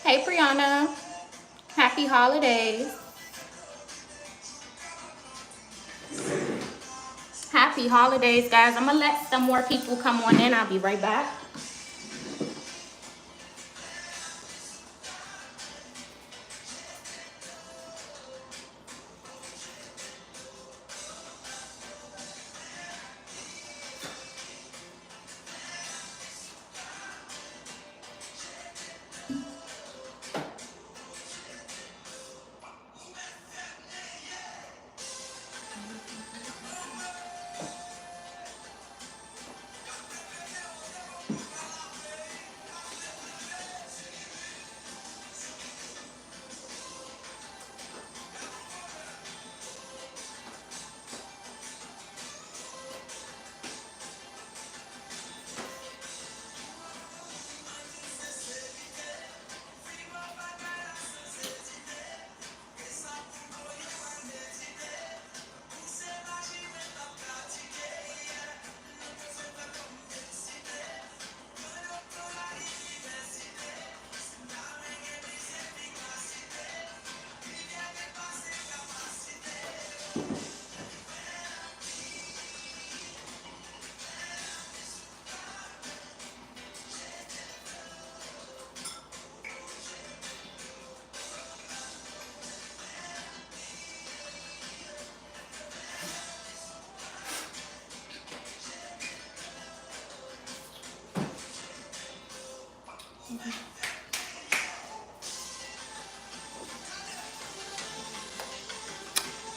Hey, Brianna. Happy holidays. Happy holidays, guys. I'm going to let some more people come on in. I'll be right back.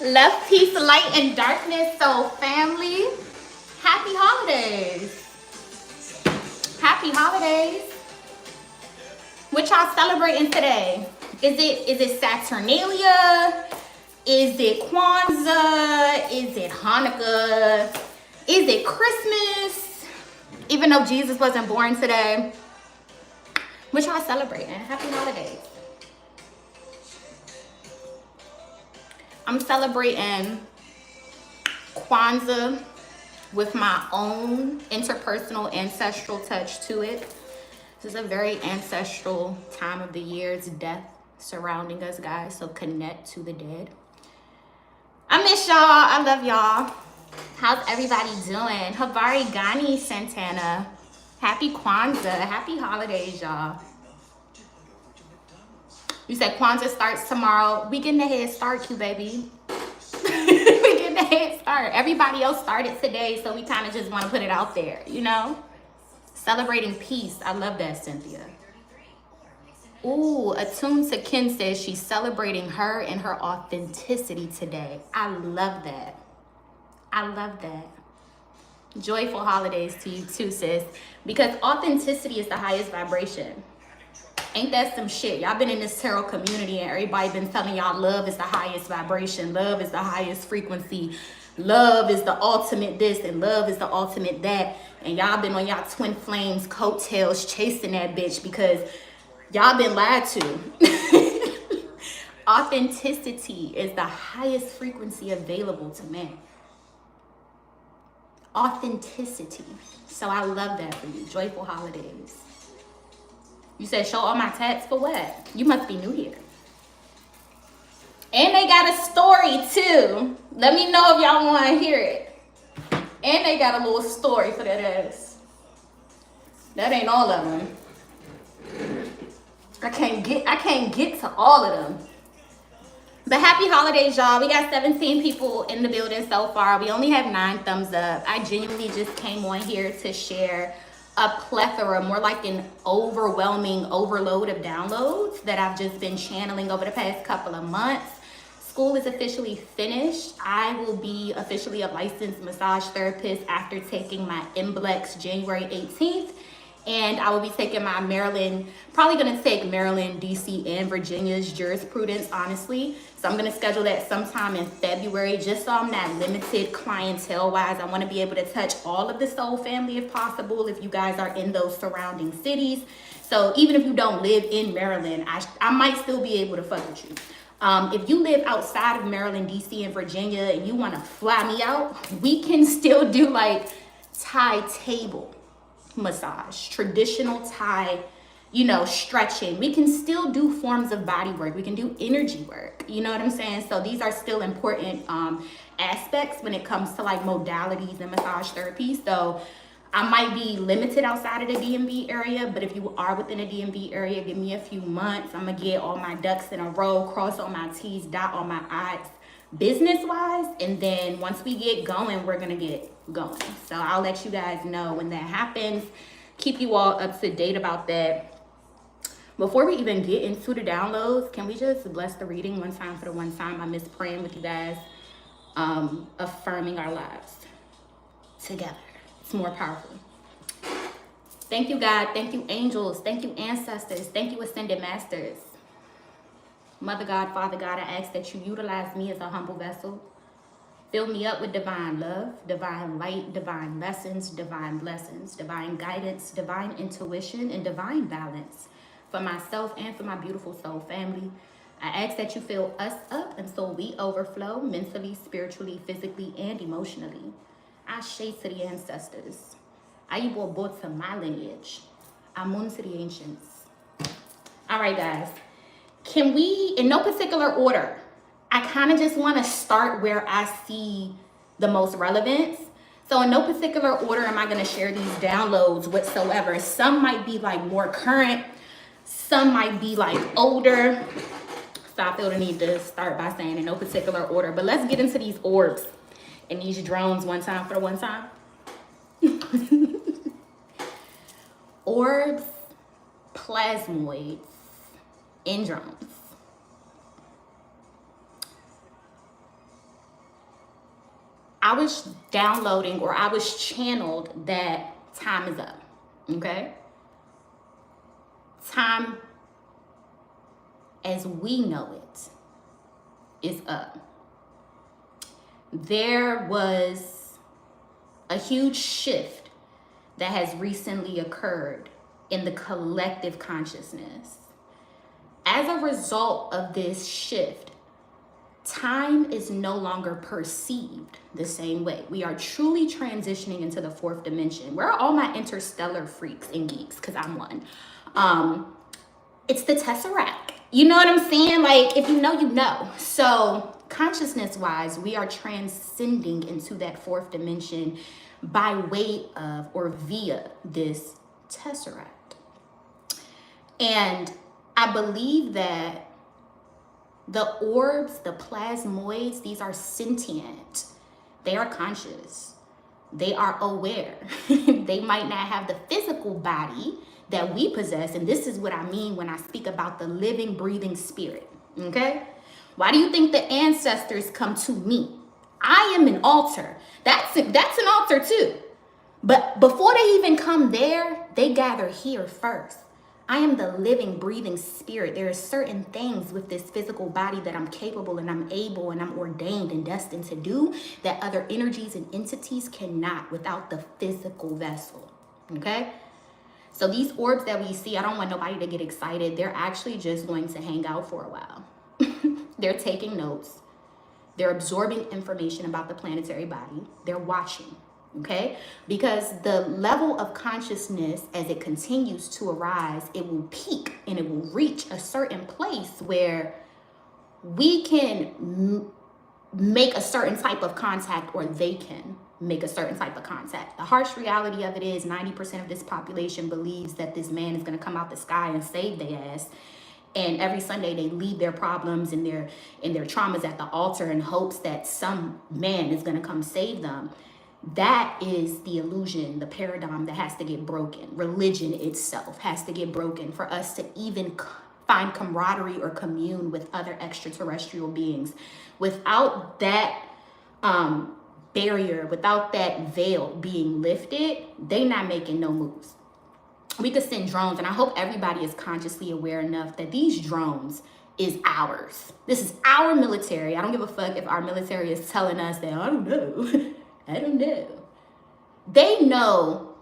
Love, peace, light, and darkness. So, family, happy holidays. Happy holidays. What y'all celebrating today? Is it Saturnalia? Is it Kwanzaa? Is it Hanukkah? Is it Christmas? Even though Jesus wasn't born today. What y'all celebrating? Happy holidays. I'm celebrating Kwanzaa with my own interpersonal ancestral touch to it. This is a very ancestral time of the year. It's death surrounding us, guys, so connect to the dead. I miss y'all. I love y'all. How's everybody doing? Habari Ghani Santana. Happy Kwanzaa. Happy holidays, y'all. You said Kwanzaa starts tomorrow. We getting a head start, Q baby. We getting a head start. Everybody else started today, so we kind of just want to put it out there, you know? Celebrating peace. I love that, Cynthia. Ooh, Attuned to Ken says she's celebrating her and her authenticity today. I love that. I love that. Joyful holidays to you too, sis. Because authenticity is the highest vibration. Ain't that some shit? Y'all been in this tarot community and everybody been telling y'all love is the highest vibration. Love is the highest frequency. Love is the ultimate this and love is the ultimate that. And y'all been on y'all twin flames coattails chasing that bitch because y'all been lied to. Authenticity is the highest frequency available to man. Authenticity. So I love that for you. Joyful holidays. You said show all my tats for what? You must be new here. And they got a story too. Let me know if y'all want to hear it. And they got a little story for that ass. That ain't all of them. I can't get to all of them. But happy holidays, y'all. We got 17 people in the building so far. We only have 9 thumbs up. I genuinely just came on here to share a plethora, more like an overwhelming overload of downloads that I've just been channeling over the past couple of months. School is officially finished. I will be officially a licensed massage therapist after taking my MBLEX January 18th. And I will be taking my Maryland, probably going to take Maryland, DC, and Virginia's jurisprudence, honestly. So I'm going to schedule that sometime in February, just so I'm not limited clientele-wise. I want to be able to touch all of the soul family if possible, if you guys are in those surrounding cities. So even if you don't live in Maryland, I might still be able to fuck with you. If you live outside of Maryland, DC, and Virginia, and you want to fly me out, we can still do like Thai table massage, traditional Thai you know, stretching. We can still do forms of body work. We can do energy work. You know what I'm saying? So these are still important aspects when it comes to like modalities and massage therapy. So I might be limited outside of the DMV area, but if you are within the DMV area, give me a few months. I'm gonna get all my ducks in a row, cross all my T's, dot all my I's business-wise. And then once we get going, we're gonna get going. So I'll let you guys know when that happens. Keep you all up to date about that. Before we even get into the downloads, can we just bless the reading one time for the one time I miss praying with you guys, affirming our lives together. It's more powerful. Thank you, God. Thank you, angels. Thank you, ancestors. Thank you, ascended masters. Mother God, Father God, I ask that you utilize me as a humble vessel. Fill me up with divine love, divine light, divine lessons, divine blessings, divine guidance, divine intuition, and divine balance for myself and for my beautiful soul family. I ask that you fill us up until we overflow mentally, spiritually, physically, and emotionally. I say to the ancestors, Ayibo brought to my lineage. Amun to the ancients. All right, guys. Can we, in no particular order, I kind of just want to start where I see the most relevance. So in no particular order am I going to share these downloads whatsoever. Some might be like more current. Some might be like older. So I feel the need to start by saying in no particular order. But let's get into these orbs and these drones one time for the one time. Orbs, plasmoids, and drones. I was downloading, or I was channeled that time is up, okay? Time as we know it is up. There was a huge shift that has recently occurred in the collective consciousness. As a result of this shift, time is no longer perceived the same way. We are truly transitioning into the fourth dimension. Where are all my interstellar freaks and geeks? Because I'm one. It's the Tesseract. You know what I'm saying? Like, if you know, you know. So consciousness-wise, we are transcending into that fourth dimension by way of or via this Tesseract. And I believe that the orbs, the plasmoids, these are sentient. They are conscious. They are aware. They might not have the physical body that we possess. And this is what I mean when I speak about the living, breathing spirit. Okay? Why do you think the ancestors come to me? I am an altar. That's an altar too. But before they even come there, they gather here first. I am the living, breathing spirit. There are certain things with this physical body that I'm capable and I'm able and I'm ordained and destined to do that other energies and entities cannot without the physical vessel. Okay? So these orbs that we see, I don't want nobody to get excited. They're actually just going to hang out for a while. They're taking notes. They're absorbing information about the planetary body. They're watching. Okay, because the level of consciousness as it continues to arise, it will peak and it will reach a certain place where we can make a certain type of contact, or they can make a certain type of contact. The harsh reality of it is 90% of this population believes that this man is going to come out the sky and save their ass. And every Sunday they leave their problems and their traumas at the altar in hopes that some man is going to come save them. That is the illusion, the paradigm that has to get broken. Religion itself has to get broken for us to even find camaraderie or commune with other extraterrestrial beings. Without that barrier, without that veil being lifted, they not making no moves. We could send drones, and I hope everybody is consciously aware enough that these drones is ours. This is our military. I don't give a fuck if our military is telling us that, I don't know. I don't know. They know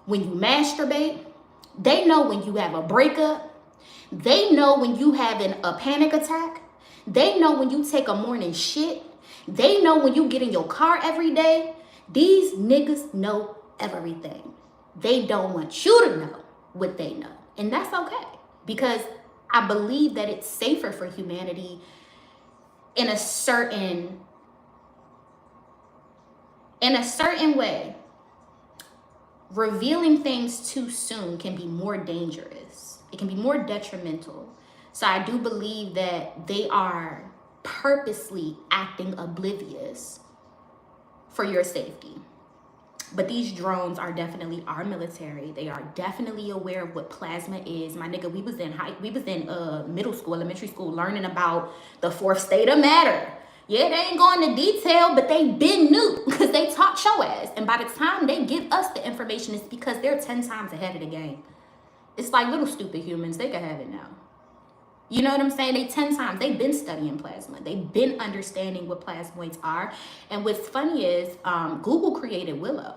when you masturbate. They know when you have a breakup. They know when you having a panic attack. They know when you take a morning shit. They know when you get in your car every day. These niggas know everything. They don't want you to know what they know. And that's okay, because I believe that it's safer for humanity in a certain way. Revealing things too soon can be more dangerous. It can be more detrimental. So I do believe that they are purposely acting oblivious for your safety. But these drones are definitely our military. They are definitely aware of what plasma is. My nigga, we was in middle school, elementary school, learning about the fourth state of matter. Yeah, they ain't going into detail, but they been new because they taught your ass. And by the time they give us the information, it's because they're 10 times ahead of the game. It's like little stupid humans. They can have it now. You know what I'm saying? They 10 times. They've been studying plasma. They've been understanding what plasmoids are. And what's funny is Google created Willow.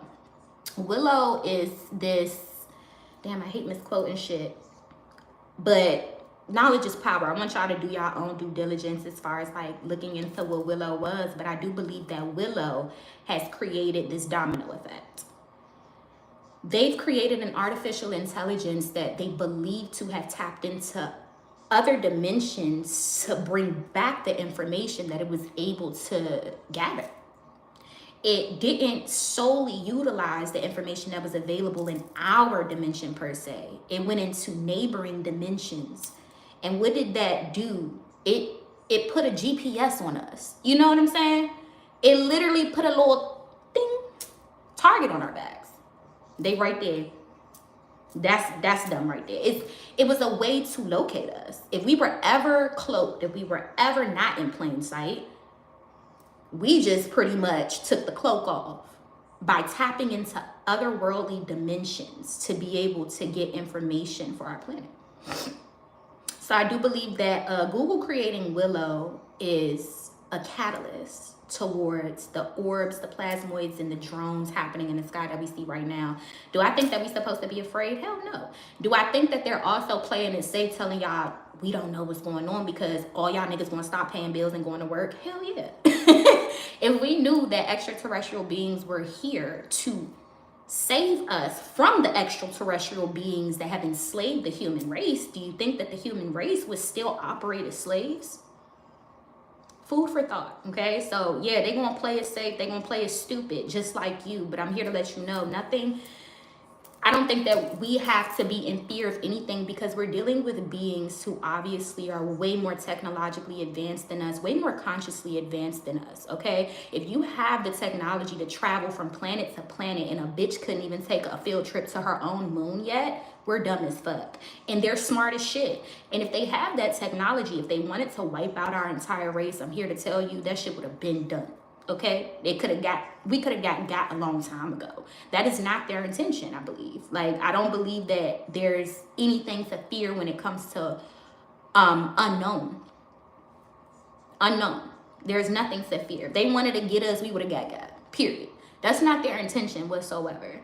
Willow is this, damn, I hate misquoting shit, but knowledge is power. I want y'all to do y'all own due diligence as far as like looking into what Willow was, but I do believe that Willow has created this domino effect. They've created an artificial intelligence that they believe to have tapped into other dimensions to bring back the information that it was able to gather. It didn't solely utilize the information that was available in our dimension per se. It went into neighboring dimensions. And what did that do? It put a GPS on us. You know what I'm saying? It literally put a little ding target on our backs. They right there. That's them right there. It was a way to locate us. If we were ever cloaked, if we were ever not in plain sight, we just pretty much took the cloak off by tapping into otherworldly dimensions to be able to get information for our planet. So I do believe that Google creating Willow is a catalyst towards the orbs, the plasmoids, and the drones happening in the sky that we see right now. Do I think that we're supposed to be afraid? Hell no. Do I think that they're also playing it safe, telling y'all we don't know what's going on because all y'all niggas gonna stop paying bills and going to work? Hell yeah. If we knew that extraterrestrial beings were here to save us from the extraterrestrial beings that have enslaved the human race, do you think that the human race would still operate as slaves? Food for thought, okay? So yeah, they're gonna play it safe, they're gonna play it stupid, just like you, but I'm here to let you know nothing. I don't think that we have to be in fear of anything because we're dealing with beings who obviously are way more technologically advanced than us, way more consciously advanced than us, okay? If you have the technology to travel from planet to planet and a bitch couldn't even take a field trip to her own moon yet, we're dumb as fuck. And they're smart as shit. And if they have that technology, if they wanted to wipe out our entire race, I'm here to tell you that shit would have been done. Okay, we could have got a long time ago. That is not their intention, I believe. Like, I don't believe that there's anything to fear when it comes to unknown. There's nothing to fear. If they wanted to get us, we would have got. Period. That's not their intention whatsoever.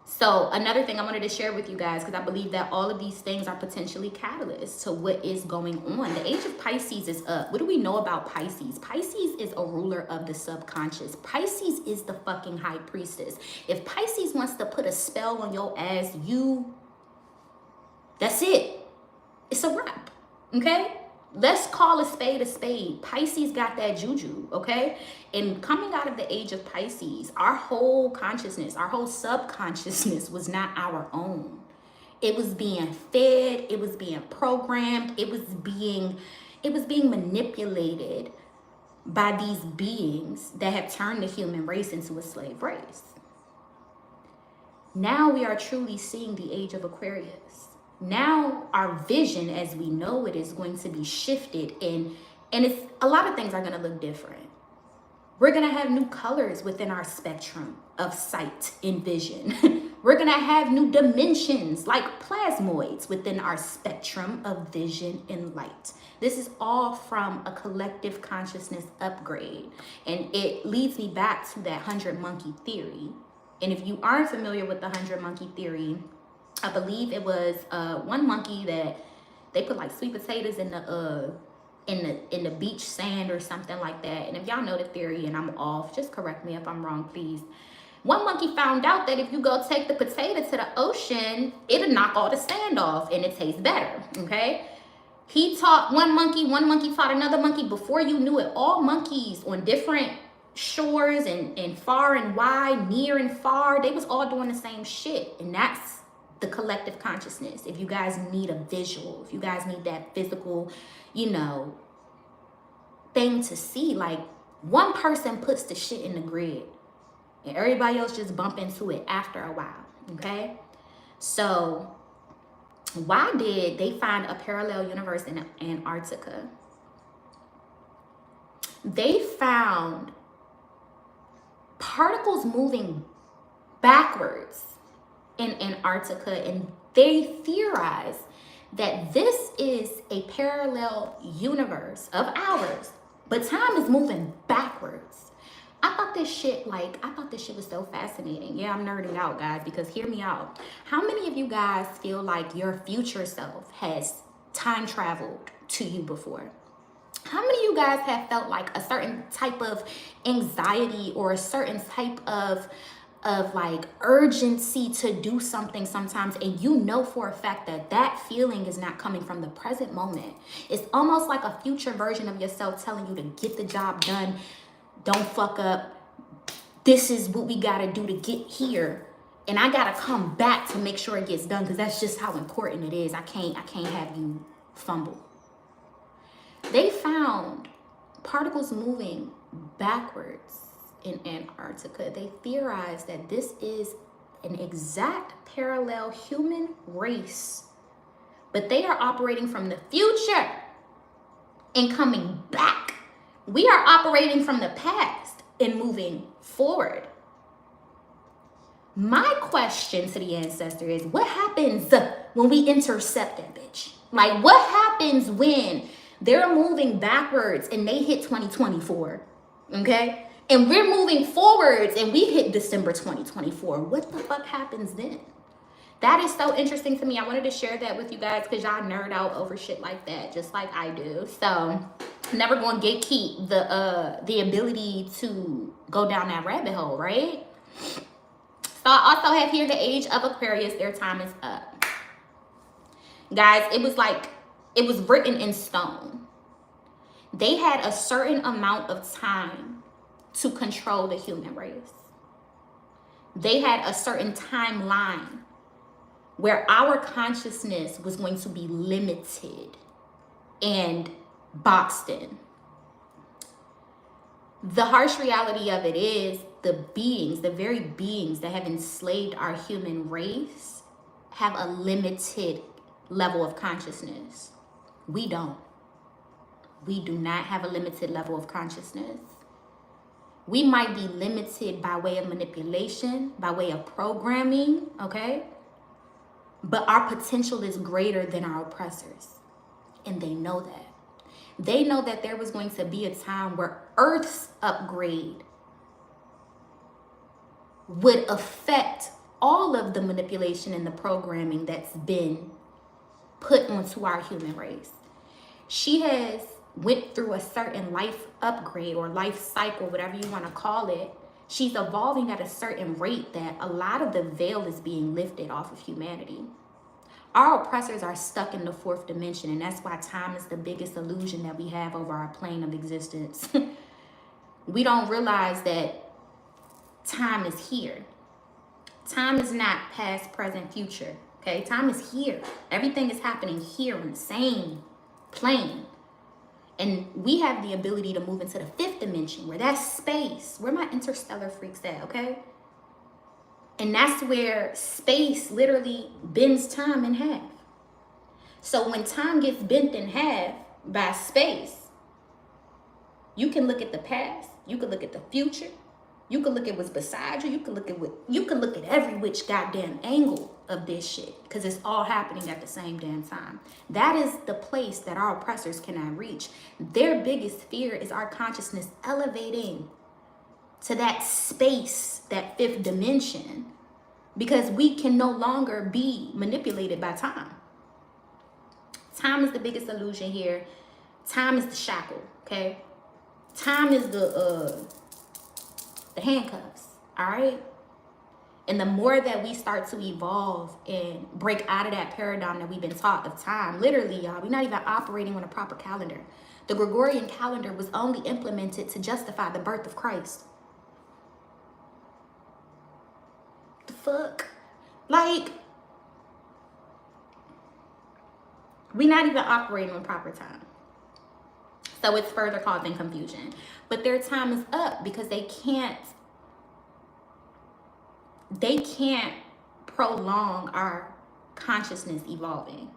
So another thing I wanted to share with you guys, because I believe that all of these things are potentially catalysts to what is going on. The age of Pisces is up. What do we know about Pisces? Pisces is a ruler of the subconscious. Pisces is the fucking high priestess. If Pisces wants to put a spell on your ass, that's it. It's a wrap, okay? Let's call a spade a spade. Pisces got that juju, okay? And coming out of the age of Pisces, our whole consciousness, our whole subconsciousness was not our own. It was being fed, it was being programmed, it was being manipulated by these beings that have turned the human race into a slave race. Now we are truly seeing the age of Aquarius. Now our vision as we know it is going to be shifted, and it's a lot of things are going to look different. We're going to have new colors within our spectrum of sight and vision. We're going to have new dimensions like plasmoids within our spectrum of vision and light. This is all from a collective consciousness upgrade, and it leads me back to that 100 monkey theory. And if you aren't familiar with the 100 monkey theory, I believe it was one monkey that they put like sweet potatoes in the beach sand or something like that. And if y'all know the theory and I'm off, just correct me if I'm wrong, please. One monkey found out that if you go take the potato to the ocean, it'll knock all the sand off and it tastes better, okay? He taught one monkey taught another monkey. Before you knew it, all monkeys on different shores and far and wide, near and far, they was all doing the same shit. And that's the collective consciousness. If you guys need a visual, if you guys need that physical, you know, thing to see, like one person puts the shit in the grid and everybody else just bump into it after a while, okay? So why did they find a parallel universe in Antarctica? They found particles moving backwards in Antarctica, and they theorize that this is a parallel universe of ours, but time is moving backwards. I thought this shit was so fascinating. Yeah, I'm nerding out, guys, because hear me out. How many of you guys feel like your future self has time traveled to you before? How many of you guys have felt like a certain type of anxiety or a certain type of like urgency to do something sometimes, and you know for a fact that that feeling is not coming from the present moment? It's almost like a future version of yourself telling you to get the job done, don't fuck up, this is what we gotta do to get here, and I gotta come back to make sure it gets done, because that's just how important it is. I can't have you fumble. They found particles moving backwards in Antarctica. They theorized that this is an exact parallel human race, but they are operating from the future and coming back. We are operating from the past and moving forward. My question to the ancestor is, what happens when we intercept that bitch? Like, what happens when they're moving backwards and they hit 2024, okay? And we're moving forwards and we hit December 2024. What the fuck happens then? That is so interesting to me. I wanted to share that with you guys because y'all nerd out over shit like that, just like I do. So never gonna gatekeep the ability to go down that rabbit hole, right? So I also have here the age of Aquarius. Their time is up. Guys, it was written in stone. They had a certain amount of time to control the human race. They had a certain timeline where our consciousness was going to be limited and boxed in. The harsh reality of it is the very beings that have enslaved our human race have a limited level of consciousness. We don't. We do not have a limited level of consciousness. We might be limited by way of manipulation, by way of programming, okay? But our potential is greater than our oppressors. And they know that. They know that there was going to be a time where Earth's upgrade would affect all of the manipulation and the programming that's been put onto our human race. She has went through a certain life upgrade or life cycle, whatever you want to call it. She's evolving at a certain rate that a lot of the veil is being lifted off of humanity. Our oppressors are stuck in the fourth dimension, and that's why time is the biggest illusion that we have over our plane of existence. We don't realize that time is here. Time is not past, present, future. Okay, time is here. Everything is happening here on the same plane. And we have the ability to move into the fifth dimension, where that's space. Where my interstellar freaks at, okay? And that's where space literally bends time in half. So when time gets bent in half by space, you can look at the past, you can look at the future, you can look at what's beside you, you can look at every which goddamn angle of this shit, because it's all happening at the same damn time. That is the place that our oppressors cannot reach. Their biggest fear is our consciousness elevating to that space, that fifth dimension, because we can no longer be manipulated by time. Time is the biggest illusion here. Time is the shackle, okay? Time is the handcuffs, all right? And the more that we start to evolve and break out of that paradigm that we've been taught of time, literally, y'all, we're not even operating on a proper calendar. The Gregorian calendar was only implemented to justify the birth of Christ. The fuck? Like, we're not even operating on proper time. So it's further causing confusion. But their time is up because they can't prolong our consciousness evolving.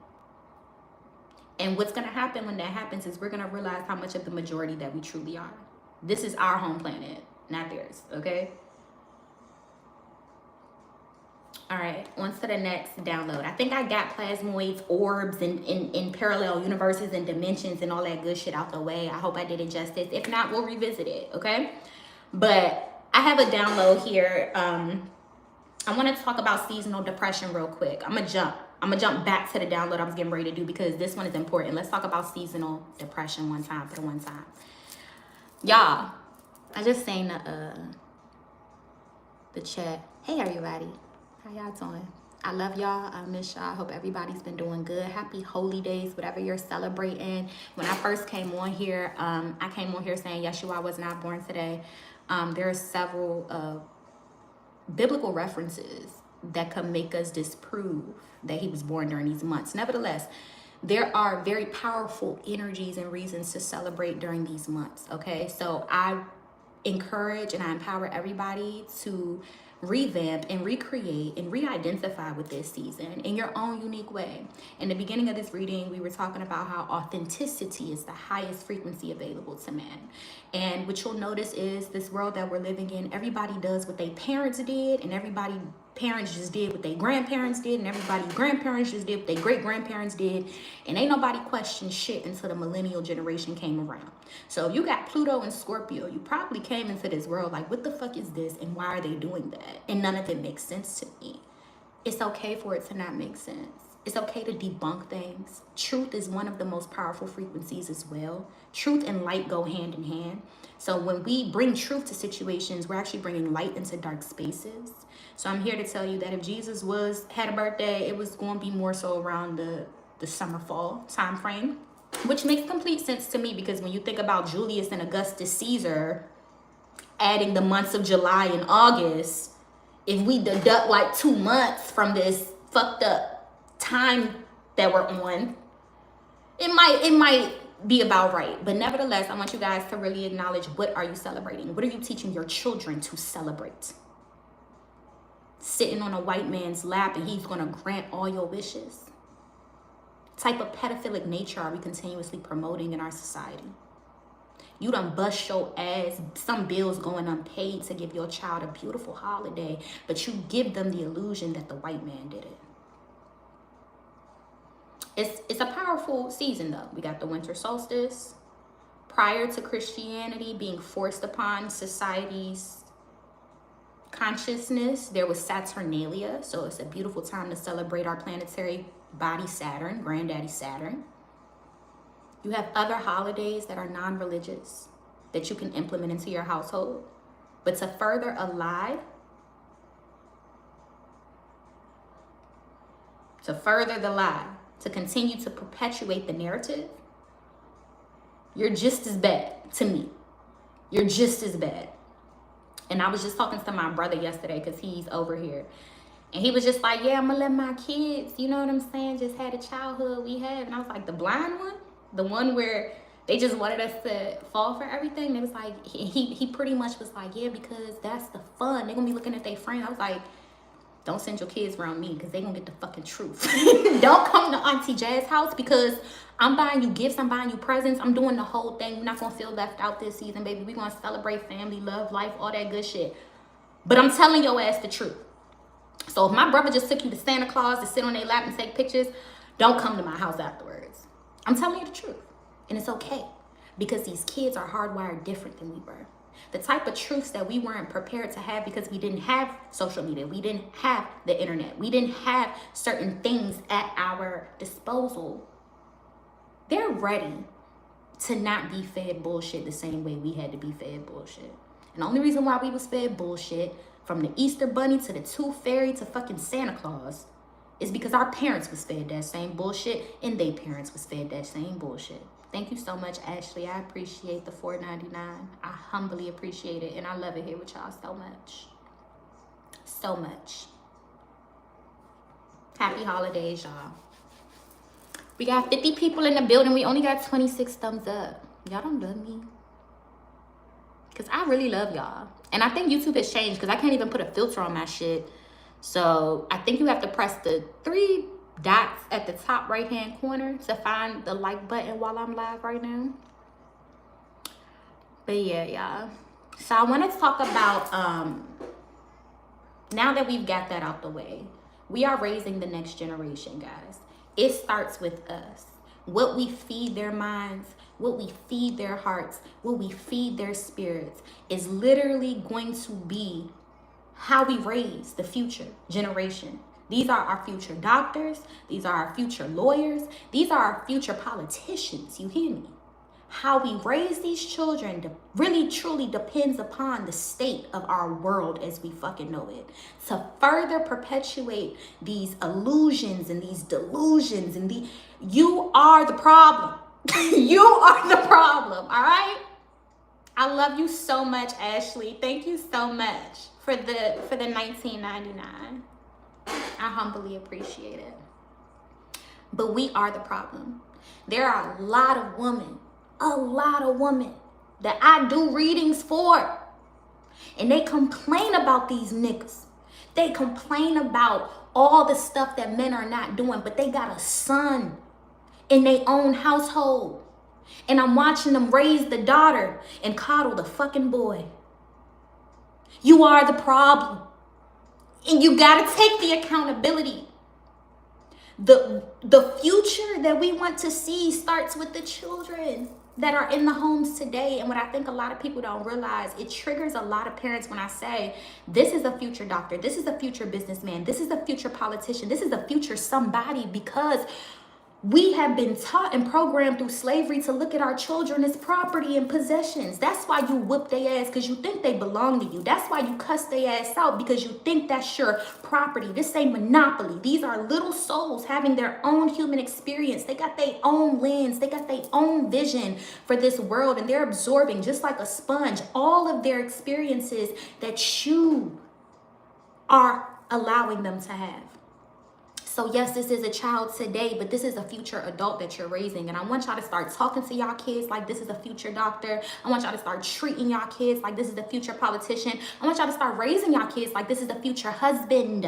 And what's going to happen when that happens is we're going to realize how much of the majority that we truly are. This is our home planet, not theirs, okay? All right, on to the next download. I think I got Plasmoids, Orbs, and in parallel universes and dimensions and all that good shit out the way. I hope I did it justice. If not, we'll revisit it, okay? But I have a download here. I want to talk about seasonal depression real quick. I'm gonna jump back to the download I was getting ready to do because this one is important. Let's talk about seasonal depression one time for the one time. Y'all, I just seen the chat. Hey everybody, how y'all doing? I love y'all. I miss y'all. I hope everybody's been doing good. Happy HolyDays, whatever you're celebrating. When I first came on here, I came on here saying Yeshua was not born today. There are several biblical references that could make us disprove that he was born during these months. Nevertheless, there are very powerful energies and reasons to celebrate during these months, okay? So I encourage and I empower everybody to revamp and recreate and re-identify with this season in your own unique way. In the beginning of this reading, we were talking about how authenticity is the highest frequency available to man. And what you'll notice is this world that we're living in, everybody does what their parents did, and everybody parents just did what their grandparents did, and everybody's grandparents just did what their great-grandparents did, and ain't nobody questioned shit until the millennial generation came around. So if you got Pluto and Scorpio, you probably came into this world like, what the fuck is this, and why are they doing that? And none of it makes sense to me. It's okay for it to not make sense. It's okay to debunk things. Truth is one of the most powerful frequencies as well. Truth and light go hand in hand. So when we bring truth to situations, we're actually bringing light into dark spaces. So I'm here to tell you that if Jesus had a birthday, it was going to be more so around the summer fall time frame, which makes complete sense to me because when you think about Julius and Augustus Caesar adding the months of July and August, if we deduct like 2 months from this fucked up time that we're on, it might be about right. But nevertheless, I want you guys to really acknowledge, what are you celebrating? What are you teaching your children to celebrate? Sitting on a white man's lap and he's gonna grant all your wishes? What type of pedophilic nature are we continuously promoting in our society? You done bust your ass, some bills going unpaid to give your child a beautiful holiday, but you give them the illusion that the white man did it. It's a powerful season though. We got the winter solstice. Prior to Christianity being forced upon society's consciousness, there was Saturnalia. So it's a beautiful time to celebrate our planetary body Saturn, granddaddy Saturn. You have other holidays that are non-religious that you can implement into your household. But to further a lie, to further the lie, to continue to perpetuate the narrative, you're just as bad to me. You're just as bad. And I was just talking to my brother yesterday because he's over here. And he was just like, yeah, I'm going to let my kids, you know what I'm saying, just had a childhood we have. And I was like, the blind one? The one where they just wanted us to fall for everything? It was like, he pretty much was like, yeah, because that's the fun. They're going to be looking at their friends. I was like, don't send your kids around me because they're going to get the fucking truth. Don't come to Auntie Jazz's house because I'm buying you gifts. I'm buying you presents. I'm doing the whole thing. You're not going to feel left out this season, baby. We're going to celebrate family, love, life, all that good shit. But I'm telling your ass the truth. So if my brother just took you to Santa Claus to sit on their lap and take pictures, don't come to my house afterwards. I'm telling you the truth. And it's okay because these kids are hardwired different than we were. The type of truths that we weren't prepared to have because we didn't have social media. We didn't have the internet. We didn't have certain things at our disposal. They're ready to not be fed bullshit the same way we had to be fed bullshit. And the only reason why we was fed bullshit from the Easter Bunny to the Tooth Fairy to fucking Santa Claus, is because our parents was fed that same bullshit and their parents was fed that same bullshit. Thank you so much, Ashley. I appreciate the $4.99. I humbly appreciate it, and I love it here with y'all so much. So much. Happy holidays, y'all. We got 50 people in the building. We only got 26 thumbs up. Y'all don't love me. Because I really love y'all. And I think YouTube has changed because I can't even put a filter on my shit. So I think you have to press the 3 dots at the top right hand corner to find the like button while I'm live right now. But yeah, y'all. So I want to talk about, now that we've got that out the way, we are raising the next generation, guys. It starts with us. What we feed their minds, what we feed their hearts, what we feed their spirits is literally going to be how we raise the future generation. These are our future doctors. These are our future lawyers. These are our future politicians. You hear me? How we raise these children really truly depends upon the state of our world as we fucking know it. To further perpetuate these illusions and these delusions and you are the problem. You are the problem, all right? I love you so much, Ashley. Thank you so much for the $19.99. I humbly appreciate it. But we are the problem. There are a lot of women that I do readings for, and they complain about these niggas. They complain about all the stuff that men are not doing, but they got a son in their own household, and I'm watching them raise the daughter and coddle the fucking boy. You are the problem, and you gotta take the accountability. The future that we want to see starts with the children that are in the homes today. And what I think a lot of people don't realize, it triggers a lot of parents when I say, this is a future doctor, this is a future businessman, this is a future politician, this is a future somebody, because we have been taught and programmed through slavery to look at our children as property and possessions. That's why you whoop their ass, because you think they belong to you. That's why you cuss their ass out, because you think that's your property. This ain't monopoly. These are little souls having their own human experience. They got their own lens. They got their own vision for this world, and they're absorbing, just like a sponge, all of their experiences that you are allowing them to have. So yes, this is a child today, but this is a future adult that you're raising. And I want y'all to start talking to y'all kids like this is a future doctor. I want y'all to start treating y'all kids like this is the future politician. I want y'all to start raising y'all kids like this is the future husband.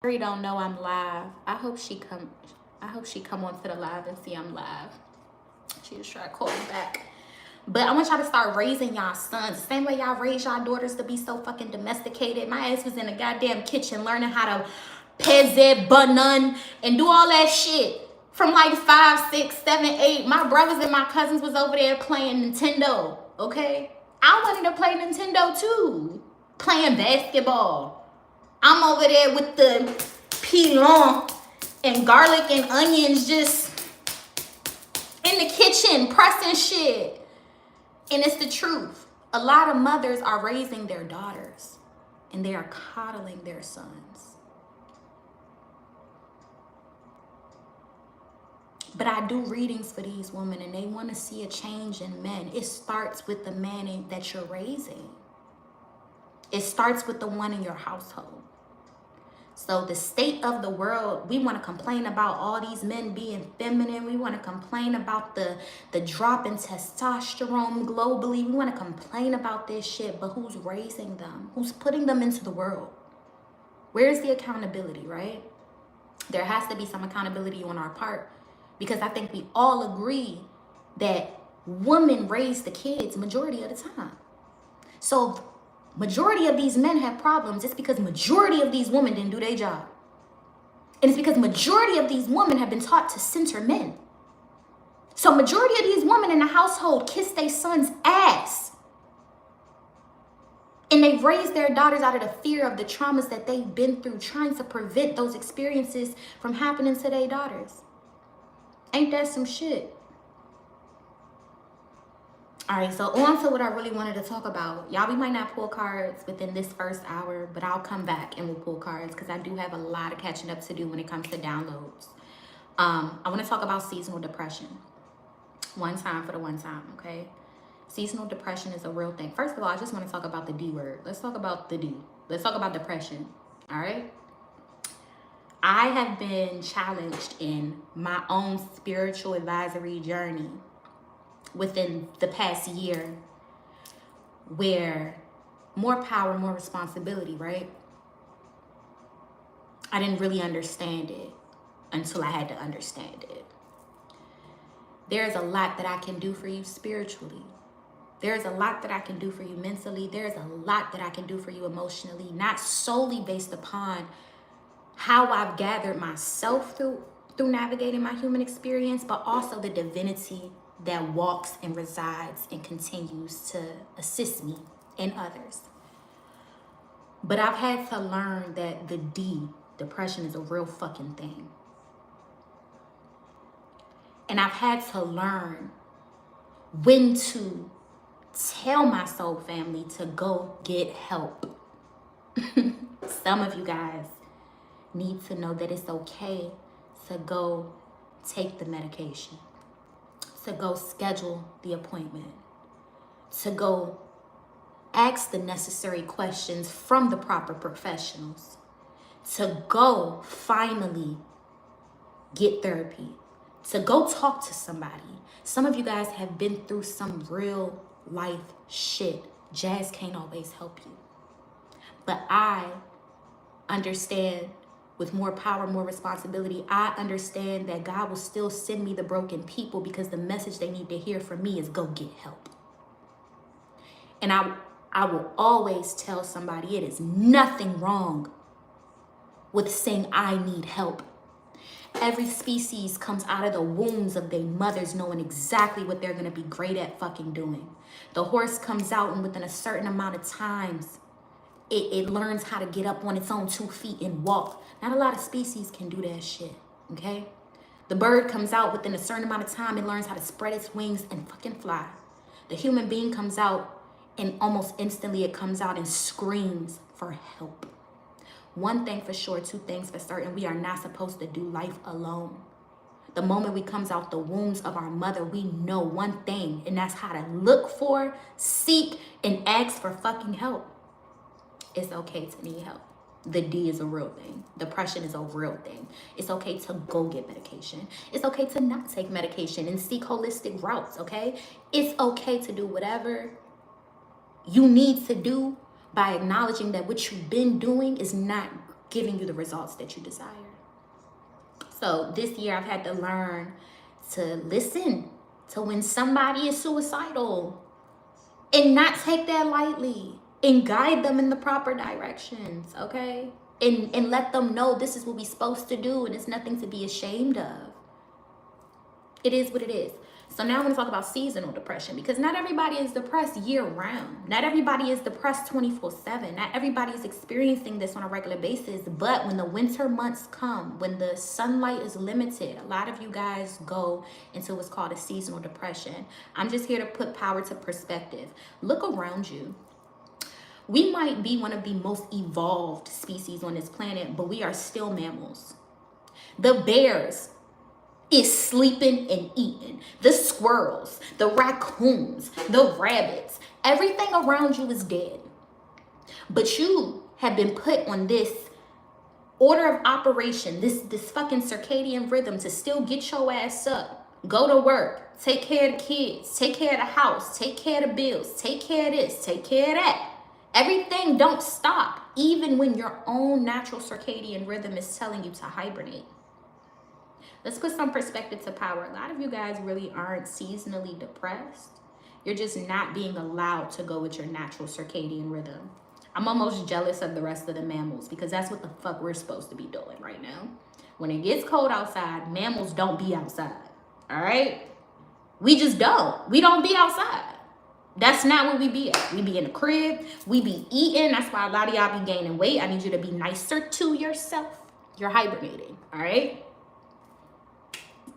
Mary don't know I'm live. I hope she come onto the live and see I'm live. She just try to call me back. But I want y'all to start raising y'all sons the same way y'all raise y'all daughters to be so fucking domesticated. My ass was in the goddamn kitchen learning how to peze, banun, and do all that shit from like 5, 6, 7, 8. My brothers and my cousins was over there playing Nintendo, okay? I wanted to play Nintendo too, playing basketball. I'm over there with the pilon and garlic and onions just in the kitchen pressing shit. And it's the truth. A lot of mothers are raising their daughters and they are coddling their sons. But I do readings for these women and they want to see a change in men. It starts with the man that you're raising. It starts with the one in your household. So the state of the world, we want to complain about all these men being feminine. We want to complain about the drop in testosterone globally. We want to complain about this shit, but who's raising them? Who's putting them into the world? Where's the accountability, right? There has to be some accountability on our part, because I think we all agree that women raise the kids majority of the time. So majority of these men have problems. It's because majority of these women didn't do their job. And it's because majority of these women have been taught to center men. So majority of these women in the household kiss their son's ass. And they've raised their daughters out of the fear of the traumas that they've been through, trying to prevent those experiences from happening to their daughters. Ain't that some shit? All right, so on to what I really wanted to talk about. Y'all, we might not pull cards within this first hour, but I'll come back and we'll pull cards because I do have a lot of catching up to do when it comes to downloads. I want to talk about seasonal depression. One time for the one time, okay? Seasonal depression is a real thing. First of all, I just want to talk about the D word. Let's talk about the D. Let's talk about depression, all right? I have been challenged in my own spiritual advisory journey within the past year where more power, more responsibility, right? I didn't really understand it until I had to understand it. There's a lot that I can do for you spiritually. There's a lot that I can do for you mentally. There's a lot that I can do for you emotionally, not solely based upon how I've gathered myself through navigating my human experience, but also the divinity that walks and resides and continues to assist me and others. But I've had to learn that the D, depression, is a real fucking thing. And I've had to learn when to tell my soul family to go get help. Some of you guys need to know that it's okay to go take the medication, to go schedule the appointment, to go ask the necessary questions from the proper professionals, to go finally get therapy, to go talk to somebody. Some of you guys have been through some real life shit. Jazz can't always help you. But I understand with more power, more responsibility, I understand that God will still send me the broken people because the message they need to hear from me is go get help. And I will always tell somebody it is nothing wrong with saying I need help. Every species comes out of the wombs of their mothers knowing exactly what they're going to be great at fucking doing. The horse comes out and within a certain amount of times, it learns how to get up on its own 2 feet and walk. Not a lot of species can do that shit, okay? The bird comes out within a certain amount of time and learns how to spread its wings and fucking fly. The human being comes out and almost instantly it comes out and screams for help. One thing for sure, 2 things for certain, we are not supposed to do life alone. The moment we comes out the wombs of our mother, we know one thing, and that's how to look for, seek, and ask for fucking help. It's okay to need help. The D is a real thing. Depression is a real thing. It's okay to go get medication. It's okay to not take medication and seek holistic routes, okay? It's okay to do whatever you need to do by acknowledging that what you've been doing is not giving you the results that you desire. So this year I've had to learn to listen to when somebody is suicidal and not take that lightly and guide them in the proper directions, okay? And let them know this is what we're supposed to do and it's nothing to be ashamed of. It is what it is. So now I'm going to talk about seasonal depression because not everybody is depressed year round. Not everybody is depressed 24/7. Not everybody is experiencing this on a regular basis. But when the winter months come, when the sunlight is limited, a lot of you guys go into what's called a seasonal depression. I'm just here to put power to perspective. Look around you. We might be one of the most evolved species on this planet, but we are still mammals. The bears is sleeping and eating. The squirrels, the raccoons, the rabbits, everything around you is dead. But you have been put on this order of operation, this fucking circadian rhythm to still get your ass up, go to work, take care of the kids, take care of the house, take care of the bills, take care of this, take care of that. Everything don't stop, even when your own natural circadian rhythm is telling you to hibernate. Let's put some perspective to power. A lot of you guys really aren't seasonally depressed. You're just not being allowed to go with your natural circadian rhythm. I'm almost jealous of the rest of the mammals because that's what the fuck we're supposed to be doing right now. When it gets cold outside, mammals don't be outside, all right? We just don't. We don't be outside. That's not where we be at. We be in the crib. We be eating. That's why a lot of y'all be gaining weight. I need you to be nicer to yourself. You're hibernating, all right?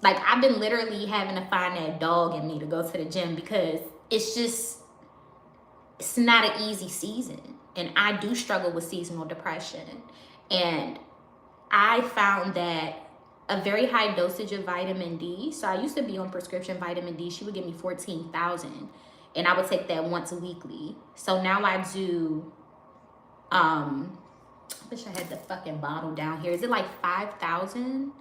Like, I've been literally having to find that dog in me to go to the gym because it's not an easy season. And I do struggle with seasonal depression. And I found that a very high dosage of vitamin D. So I used to be on prescription vitamin D. She would give me 14,000, and I would take that once weekly. So now I do, I wish I had the fucking bottle down here. Is it like 5,000?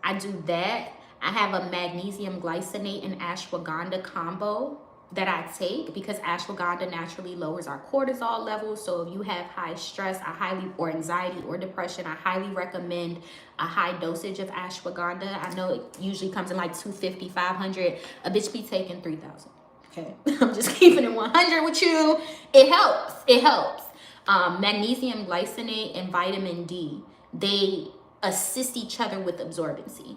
I do that. I have a magnesium glycinate and ashwagandha combo that I take because ashwagandha naturally lowers our cortisol levels. So if you have high stress, or anxiety or depression, I highly recommend a high dosage of ashwagandha. I know it usually comes in like 250, 500. A bitch be taking 3,000. Okay, I'm just keeping it 100 with you. It helps. It helps. Magnesium glycinate and vitamin D, they assist each other with absorbency.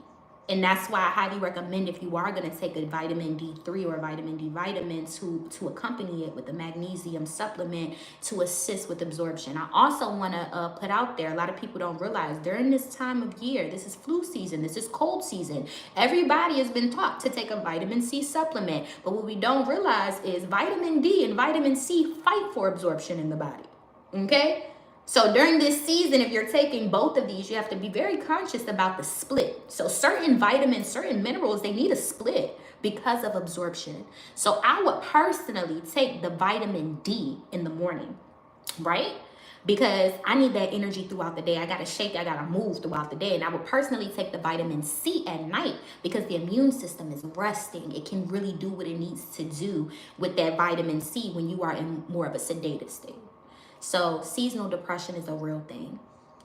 And that's why I highly recommend, if you are going to take a vitamin D3 or a vitamin D vitamin, to accompany it with a magnesium supplement to assist with absorption. I also want to put out there, a lot of people don't realize during this time of year, this is flu season, this is cold season, everybody has been taught to take a vitamin C supplement. But what we don't realize is vitamin D and vitamin C fight for absorption in the body. Okay? So during this season, if you're taking both of these, you have to be very conscious about the split. So certain vitamins, certain minerals, they need a split because of absorption. So I would personally take the vitamin D in the morning, right? Because I need that energy throughout the day. I got to shake, I got to move throughout the day. And I would personally take the vitamin C at night because the immune system is resting. It can really do what it needs to do with that vitamin C when you are in more of a sedated state. So seasonal depression is a real thing.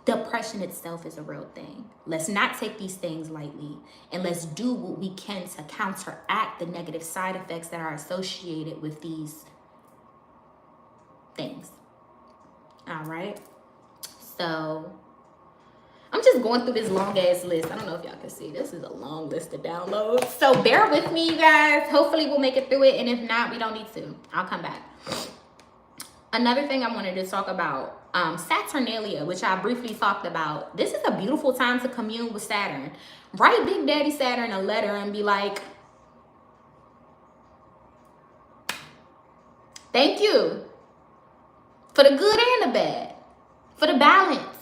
Depression itself is a real thing. Let's not take these things lightly, and let's do what we can to counteract the negative side effects that are associated with these things. All right. So I'm just going through this long ass list. I don't know if y'all can see. This is a long list of downloads. So bear with me, you guys. Hopefully we'll make it through it. And if not, we don't need to. I'll come back. Another thing I wanted to talk about, Saturnalia, which I briefly talked about. This is a beautiful time to commune with Saturn. Write Big Daddy Saturn a letter and be like, thank you for the good and the bad, for the balance.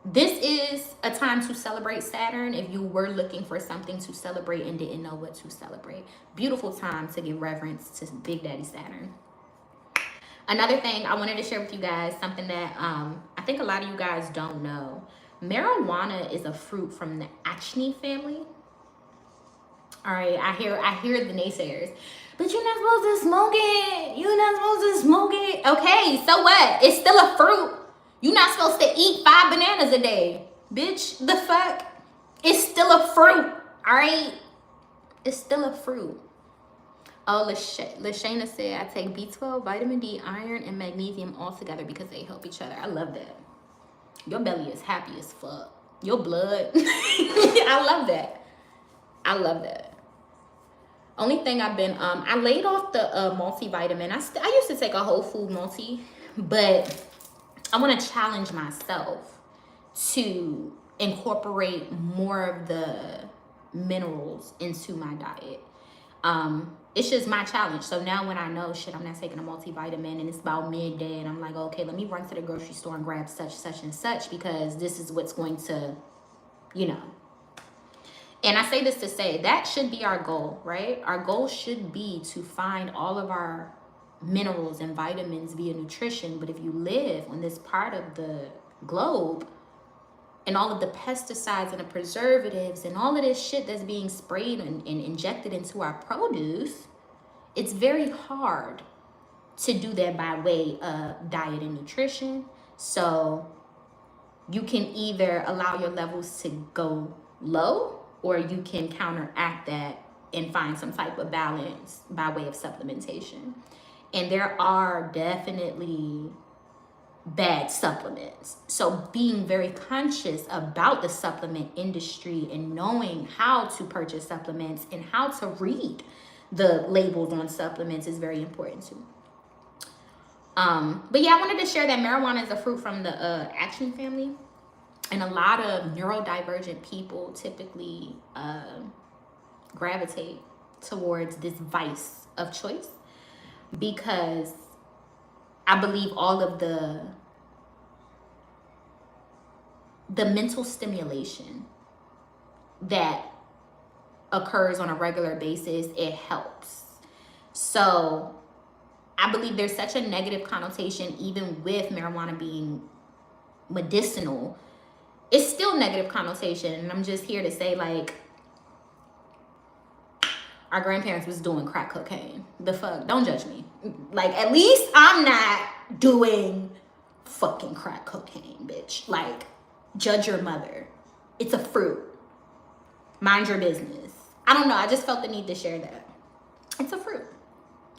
This is a time to celebrate Saturn if you were looking for something to celebrate and didn't know what to celebrate. Beautiful time to give reverence to Big Daddy Saturn. Another thing I wanted to share with you guys, something that I think a lot of you guys don't know. Marijuana is a fruit from the Acne family. All right, I hear the naysayers. But you're not supposed to smoke it. You're not supposed to smoke it. Okay, so what? It's still a fruit. You're not supposed to eat 5 bananas a day. Bitch, the fuck? It's still a fruit, all right? It's still a fruit. Oh, Lashana said, I take B12, vitamin D, iron, and magnesium all together because they help each other. I love that. Your belly is happy as fuck. Your blood. I love that. I love that. Only thing I've been, I laid off the multivitamin. I used to take a whole food multi, but I want to challenge myself to incorporate more of the minerals into my diet. It's just my challenge. So now when I know, shit, I'm not taking a multivitamin and it's about midday and I'm like, okay, let me run to the grocery store and grab such, such, and such because this is what's going to, you know. And I say this to say that should be our goal, right? Our goal should be to find all of our minerals and vitamins via nutrition. But if you live on this part of the globe and all of the pesticides and the preservatives and all of this shit that's being sprayed and injected into our produce, it's very hard to do that by way of diet and nutrition. So you can either allow your levels to go low or you can counteract that and find some type of balance by way of supplementation. And there are definitely bad supplements. So being very conscious about the supplement industry and knowing how to purchase supplements and how to read the labels on supplements is very important too. But yeah, I wanted to share that marijuana is a fruit from the Acne family. And a lot of neurodivergent people typically gravitate towards this vice of choice. because I believe all of the mental stimulation that occurs on a regular basis, it helps. So I believe there's such a negative connotation, even with marijuana being medicinal. It's still negative connotation. And I'm just here to say, like, our grandparents was doing crack cocaine. The fuck? Don't judge me. Like, at least I'm not doing fucking crack cocaine, bitch. Like, judge your mother. It's a fruit. Mind your business. I don't know. I just felt the need to share that. It's a fruit.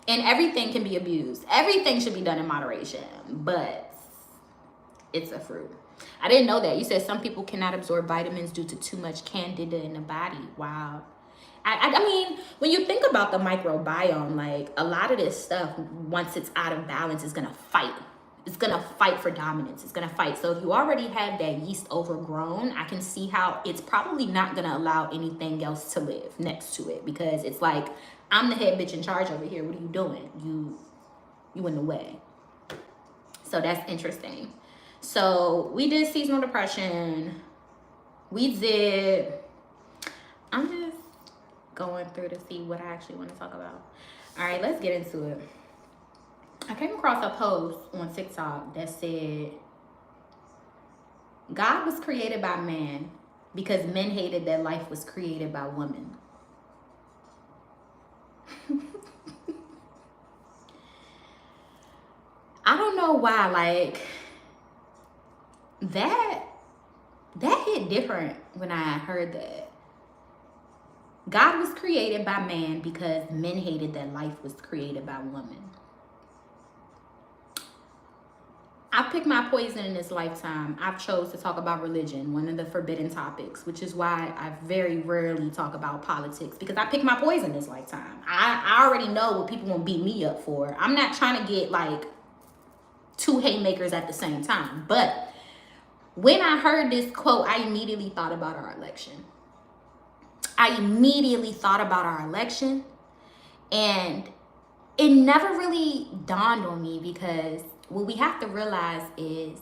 And everything can be abused. Everything should be done in moderation. But it's a fruit. I didn't know that. You said some people cannot absorb vitamins due to too much candida in the body. Wow. I mean, when you think about the microbiome, like, a lot of this stuff, once it's out of balance, is going to fight. It's going to fight for dominance. It's going to fight. So if you already have that yeast overgrown, I can see how it's probably not going to allow anything else to live next to it, because it's like, I'm the head bitch in charge over here. What are you doing? You in the way. So that's interesting. So we did seasonal depression. We did, I'm just going through to see what I actually want to talk about. All right, let's get into it. I came across a post on TikTok that said, God was created by man because men hated that life was created by women. I don't know why, like, that hit different when I heard that. God was created by man because men hated that life was created by women. I picked my poison in this lifetime. I've chose to talk about religion, one of the forbidden topics, which is why I very rarely talk about politics, because I picked my poison this lifetime. I already know what people want to beat me up for. I'm not trying to get like two haymakers at the same time. But when I heard this quote, I immediately thought about our election. And it never really dawned on me, because what we have to realize is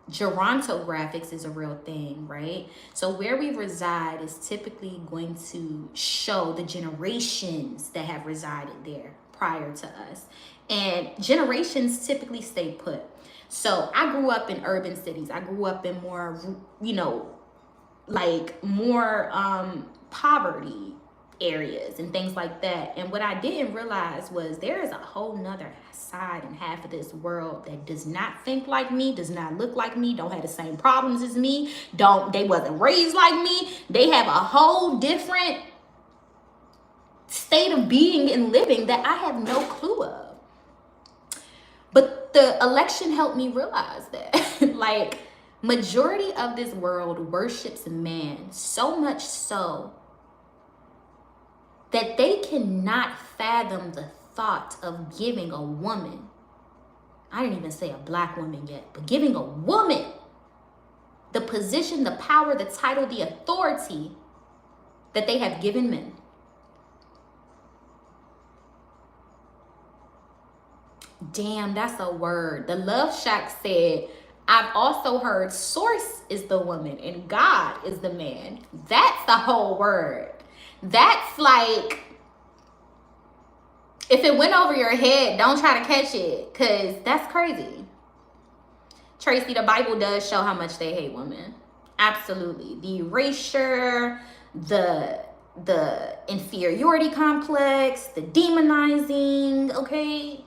gerontographics is a real thing, right? So where we reside is typically going to show the generations that have resided there prior to us. And generations typically stay put. So I grew up in urban cities. I grew up in more, like more poverty areas and things like that. And what I didn't realize was there is a whole nother side and half of this world that does not think like me, does not look like me, don't have the same problems as me, they wasn't raised like me. They have a whole different state of being and living that I have no clue of. But the election helped me realize that like, majority of this world worships man, so much so that they cannot fathom the thought of giving a woman, I didn't even say a black woman yet, but giving a woman the position, the power, the title, the authority that they have given men. Damn, that's a word. The Love Shack said, I've also heard source is the woman and God is the man. That's the whole word. That's like, if it went over your head, don't try to catch it, because that's crazy. Tracy, the Bible does show how much they hate women. Absolutely. The erasure, the inferiority complex, the demonizing, okay?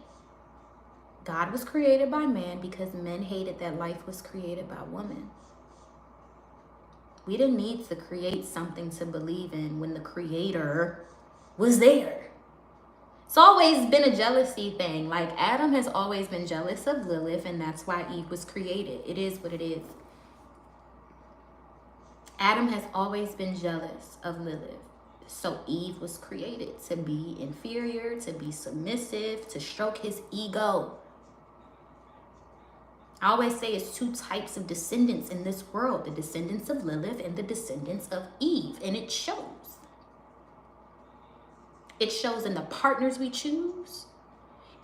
God was created by man because men hated that life was created by women. We didn't need to create something to believe in when the creator was there. It's always been a jealousy thing. Like, Adam has always been jealous of Lilith, and that's why Eve was created. It is what it is. Adam has always been jealous of Lilith. So Eve was created to be inferior, to be submissive, to stroke his ego. I always say it's two types of descendants in this world, the descendants of Lilith and the descendants of Eve. And it shows. It shows in the partners we choose.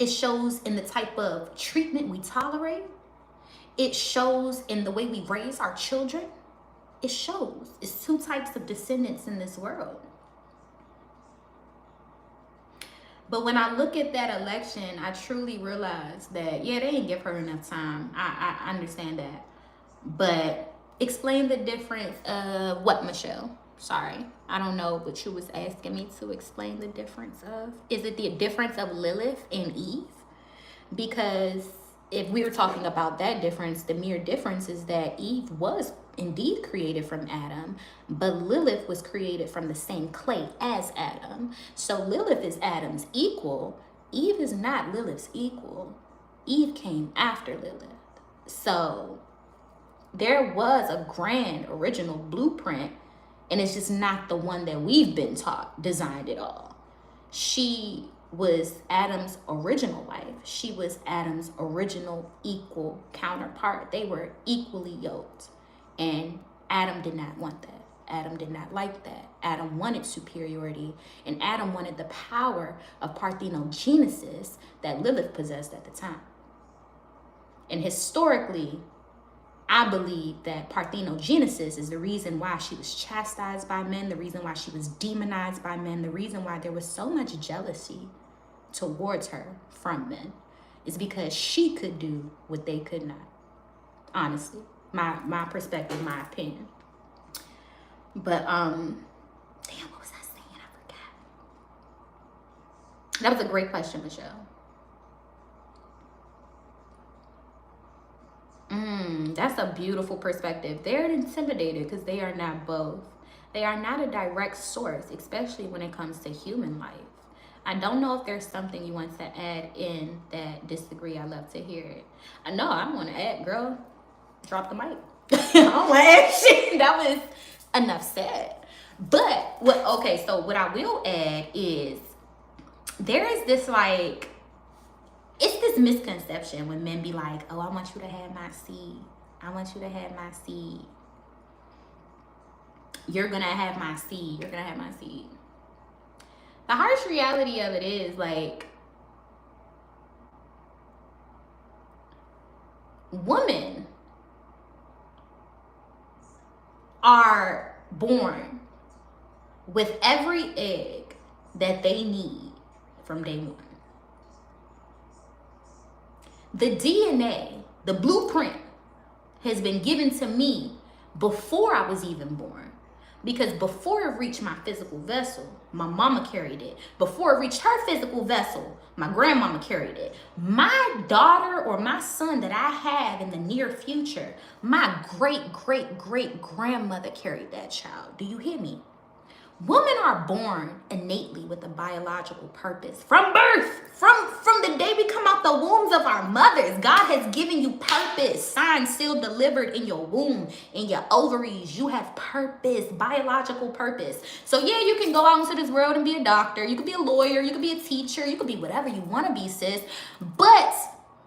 It shows in the type of treatment we tolerate. It shows in the way we raise our children. It shows. It's two types of descendants in this world. But when I look at that election, I truly realize that, yeah, they didn't give her enough time. I understand that. But explain the difference of what, Michelle? Sorry, I don't know what you was asking me to explain the difference of. Is it the difference of Lilith and Eve? Because if we were talking about that difference, the mere difference is that Eve was indeed created from Adam, but Lilith was created from the same clay as Adam. So Lilith is Adam's equal. Eve is not Lilith's equal. Eve came after Lilith. So there was a grand original blueprint, and it's just not the one that we've been taught, designed it all. She was Adam's original wife. She was Adam's original equal counterpart. They were equally yoked. And Adam did not want that. Adam did not like that. Adam wanted superiority, and Adam wanted the power of parthenogenesis that Lilith possessed at the time. And historically, I believe that parthenogenesis is the reason why she was chastised by men, the reason why she was demonized by men, the reason why there was so much jealousy towards her from men, is because she could do what they could not. Honestly, my perspective, my opinion. But damn, what was I saying? I forgot. That was a great question, Michelle. That's a beautiful perspective. They're intimidated because they are not both. They are not a direct source, especially when it comes to human life. I don't know if there's something you want to add in that disagree. I'd love to hear it. No, I don't want to add, girl. Drop the mic. I don't want to add shit. That was enough said. But so what I will add is there is this like, it's this misconception when men be like, oh, I want you to have my seed. I want you to have my seed. You're going to have my seed. You're going to have my seed. The harsh reality of it is, like, women are born with every egg that they need from day one. The DNA, the blueprint, has been given to me before I was even born. Because before it reached my physical vessel, my mama carried it. Before it reached her physical vessel, my grandmama carried it. My daughter or my son that I have in the near future, my great-great-great-grandmother carried that child. Do you hear me? Women are born innately with a biological purpose. From birth, from the day we come out the wombs of our mothers, God has given you purpose. Signed, sealed, delivered in your womb, in your ovaries. You have purpose, biological purpose. So yeah, you can go out into this world and be a doctor. You could be a lawyer. You could be a teacher. You could be whatever you want to be, sis. But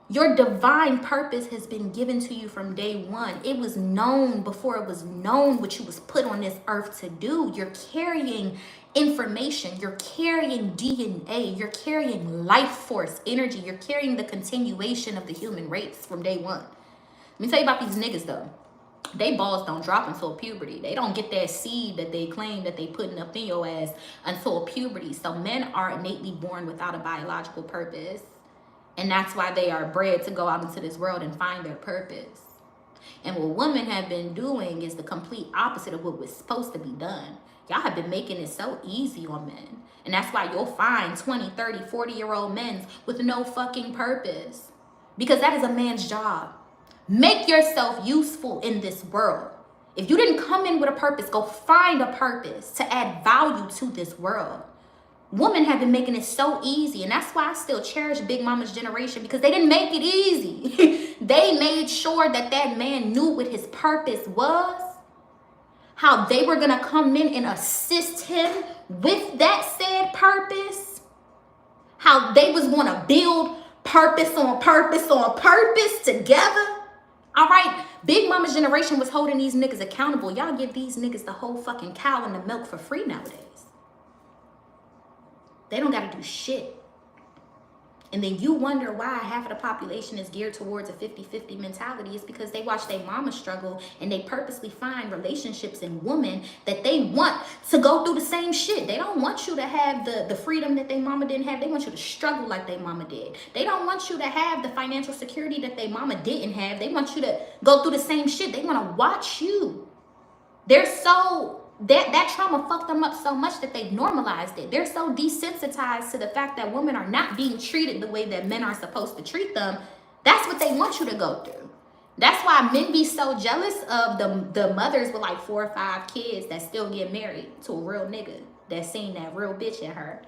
your divine purpose has been given to you from day one. It was known before it was known what you was put on this earth to do. You're carrying information. You're carrying DNA. You're carrying life force, energy. You're carrying the continuation of the human race from day one. Let me tell you about these niggas, though. They balls don't drop until puberty. They don't get that seed that they claim that they putting up in your ass until puberty. So men are innately born without a biological purpose. And that's why they are bred to go out into this world and find their purpose. And what women have been doing is the complete opposite of what was supposed to be done. Y'all have been making it so easy on men. And that's why you'll find 20, 30, 40-year-old men with no fucking purpose. Because that is a man's job. Make yourself useful in this world. If you didn't come in with a purpose, go find a purpose to add value to this world. Women have been making it so easy, and that's why I still cherish Big Mama's generation, because they didn't make it easy. They made sure that that man knew what his purpose was, how they were going to come in and assist him with that said purpose, how they was going to build purpose on purpose on purpose together. All right, Big Mama's generation was holding these niggas accountable. Y'all give these niggas the whole fucking cow and the milk for free nowadays. They don't got to do shit. And then you wonder why half of the population is geared towards a 50-50 mentality. It's because they watch their mama struggle and they purposely find relationships in women that they want to go through the same shit. They don't want you to have the freedom that their mama didn't have. They want you to struggle like their mama did. They don't want you to have the financial security that their mama didn't have. They want you to go through the same shit. They want to watch you. They're so... That trauma fucked them up so much that they've normalized it. They're so desensitized to the fact that women are not being treated the way that men are supposed to treat them. That's what they want you to go through. That's why men be so jealous of the mothers with like 4 or 5 kids that still get married to a real nigga that seen that real bitch in her.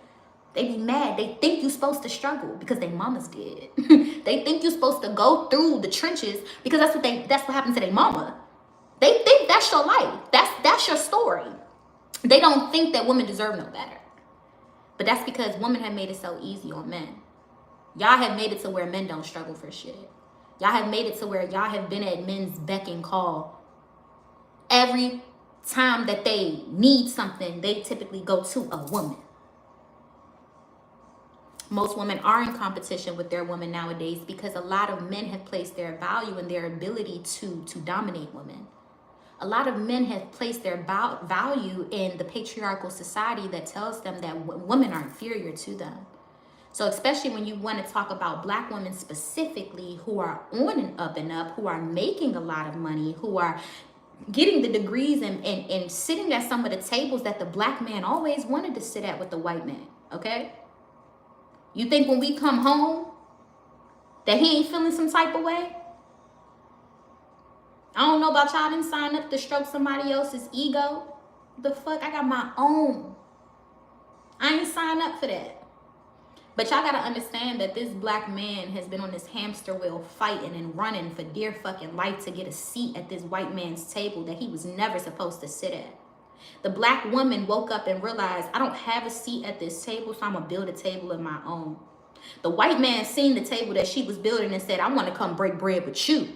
They be mad. They think you're supposed to struggle because they mamas did. They think you're supposed to go through the trenches because that's what happened to their mama. They think that's your life. That's your story. They don't think that women deserve no better. But that's because women have made it so easy on men. Y'all have made it to where men don't struggle for shit. Y'all have made it to where y'all have been at men's beck and call. Every time that they need something, they typically go to a woman. Most women are in competition with their women nowadays because a lot of men have placed their value in their ability to dominate women. A lot of men have placed their value in the patriarchal society that tells them that women are inferior to them. So especially when you want to talk about black women specifically who are on and up, who are making a lot of money, who are getting the degrees and sitting at some of the tables that the black man always wanted to sit at with the white man, okay? You think when we come home that he ain't feeling some type of way? I don't know about y'all, didn't sign up to stroke somebody else's ego. The fuck, I got my own. I ain't signed up for that. But y'all gotta understand that this black man has been on this hamster wheel fighting and running for dear fucking life to get a seat at this white man's table that he was never supposed to sit at. The black woman woke up and realized, I don't have a seat at this table, so I'm gonna build a table of my own. The white man seen the table that she was building and said, I wanna come break bread with you.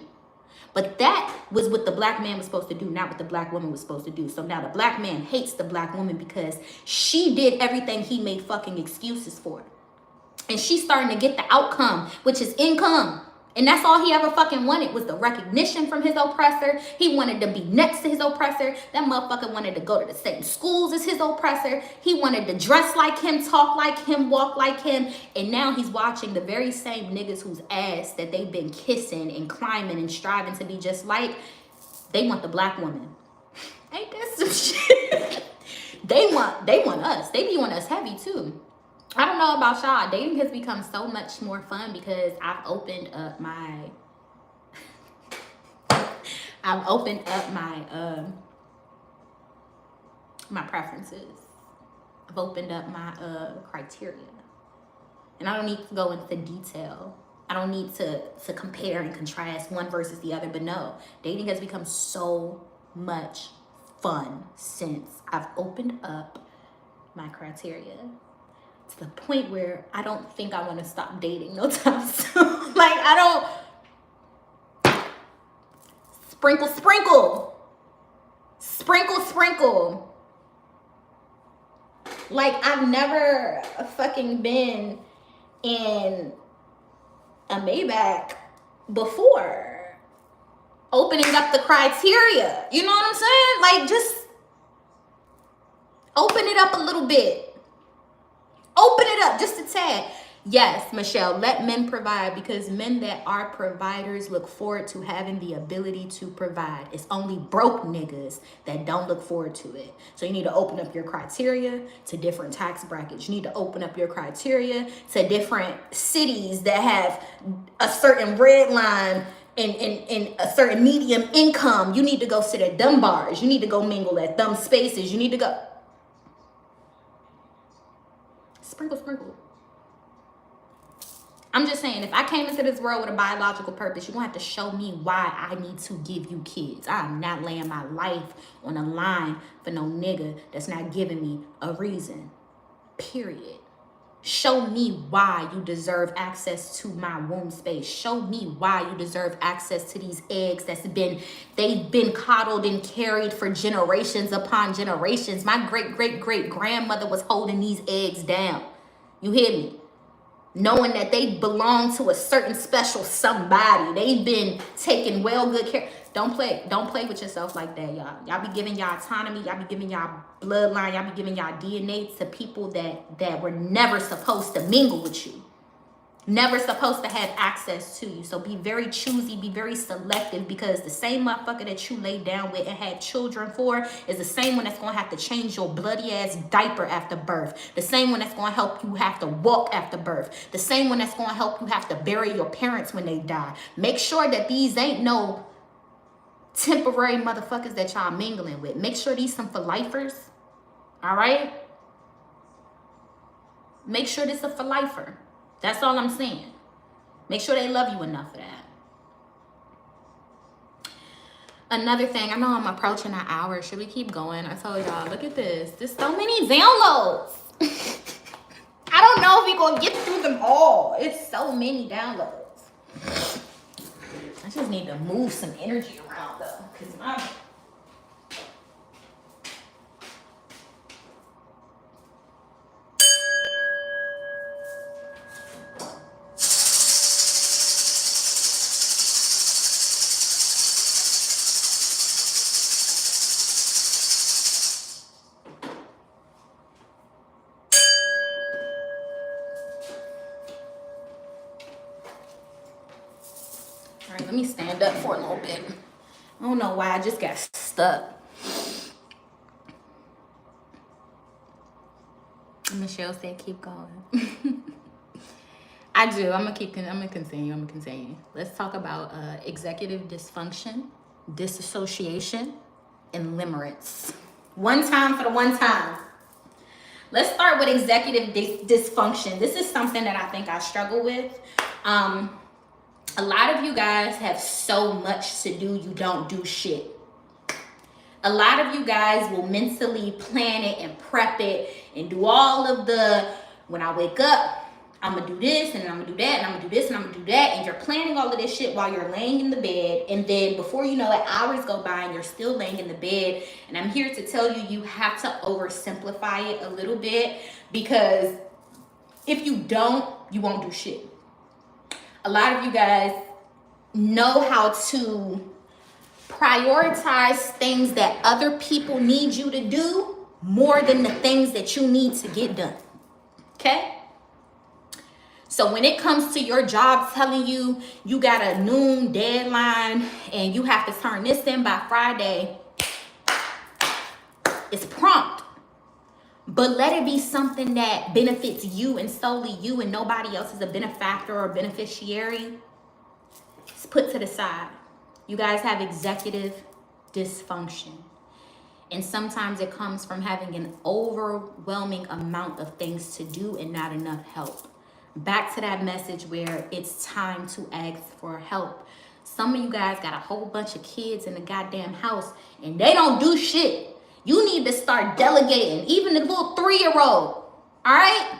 But that was what the black man was supposed to do, not what the black woman was supposed to do. So now the black man hates the black woman because she did everything he made fucking excuses for. And she's starting to get the outcome, which is income. And that's all he ever fucking wanted was the recognition from his oppressor. He wanted to be next to his oppressor. That motherfucker wanted to go to the same schools as his oppressor. He wanted to dress like him, talk like him, walk like him. And now he's watching the very same niggas whose ass that they've been kissing and climbing and striving to be just like. They want the black woman. Ain't that some shit? They want us. They be on us heavy too. I don't know about y'all. Dating has become so much more fun because I've opened up my my preferences. I've opened up my criteria. And I don't need to go into detail. I don't need to compare and contrast one versus the other, but no, dating has become so much fun since I've opened up my criteria. To the point where I don't think I want to stop dating no time soon. Like, I don't... Sprinkle, sprinkle. Sprinkle, sprinkle. Like, I've never fucking been in a Maybach before. Opening up the criteria. You know what I'm saying? Like, just open it up a little bit. Open it up just a tad. Yes, Michelle, let men provide because men that are providers look forward to having the ability to provide. It's only broke niggas that don't look forward to it. So you need to open up your criteria to different tax brackets. You need to open up your criteria to different cities that have a certain red line in a certain medium income. You need to go sit at them bars. You need to go mingle at them spaces. You need to go... Sprinkle, sprinkle. I'm just saying, if I came into this world with a biological purpose, you're going to have to show me why I need to give you kids. I'm not laying my life on a line for no nigga that's not giving me a reason. Period. Show me why you deserve access to my womb space. Show me why you deserve access to these eggs they've been coddled and carried for generations upon generations. My great-great-great grandmother was holding these eggs down. You hear me? knowing that they belong to a certain special somebody. They've been taken well good care. Don't play with yourself like that, y'all. Y'all be giving y'all autonomy, y'all be giving y'all bloodline, y'all be giving y'all DNA to people that were never supposed to mingle with you. Never supposed to have access to you. So be very choosy, be very selective, because the same motherfucker that you laid down with and had children for is the same one that's going to have to change your bloody ass diaper after birth. The same one that's going to help you have to walk after birth. The same one that's going to help you have to bury your parents when they die. Make sure that these ain't no temporary motherfuckers that y'all mingling with. Make sure these some for lifers. All right? Make sure this a for lifer. That's all I'm saying. Make sure they love you enough for that. Another thing, I know I'm approaching an hour. Should we keep going? I told y'all, look at this. There's so many downloads. I don't know if we're going to get through them all. It's so many downloads. I just need to move some energy around, though. Because my... All right, let me stand up for a little bit. I don't know why I just got stuck. Michelle said keep going. I do. I'm gonna continue. Let's talk about executive dysfunction, disassociation, and limerence. One time for the one time. Let's start with executive dysfunction. This is something that I think I struggle with. A lot of you guys have so much to do, you don't do shit. A lot of you guys will mentally plan it and prep it and do all of the, when I wake up, I'm gonna do this and I'm gonna do that and I'm gonna do this and I'm gonna do that. And you're planning all of this shit while you're laying in the bed. And then before you know it, hours go by and you're still laying in the bed. And I'm here to tell you, you have to oversimplify it a little bit, because if you don't, you won't do shit. A lot of you guys know how to prioritize things that other people need you to do more than the things that you need to get done. Okay? So when it comes to your job telling you you got a noon deadline and you have to turn this in by Friday, it's prompt. But let it be something that benefits you and solely you, and nobody else is a benefactor or beneficiary. It's put to the side. You guys have executive dysfunction. And sometimes it comes from having an overwhelming amount of things to do and not enough help. Back to that message where it's time to ask for help. Some of you guys got a whole bunch of kids in the goddamn house and they don't do shit. You need to start delegating. Even the little 3-year-old, all right?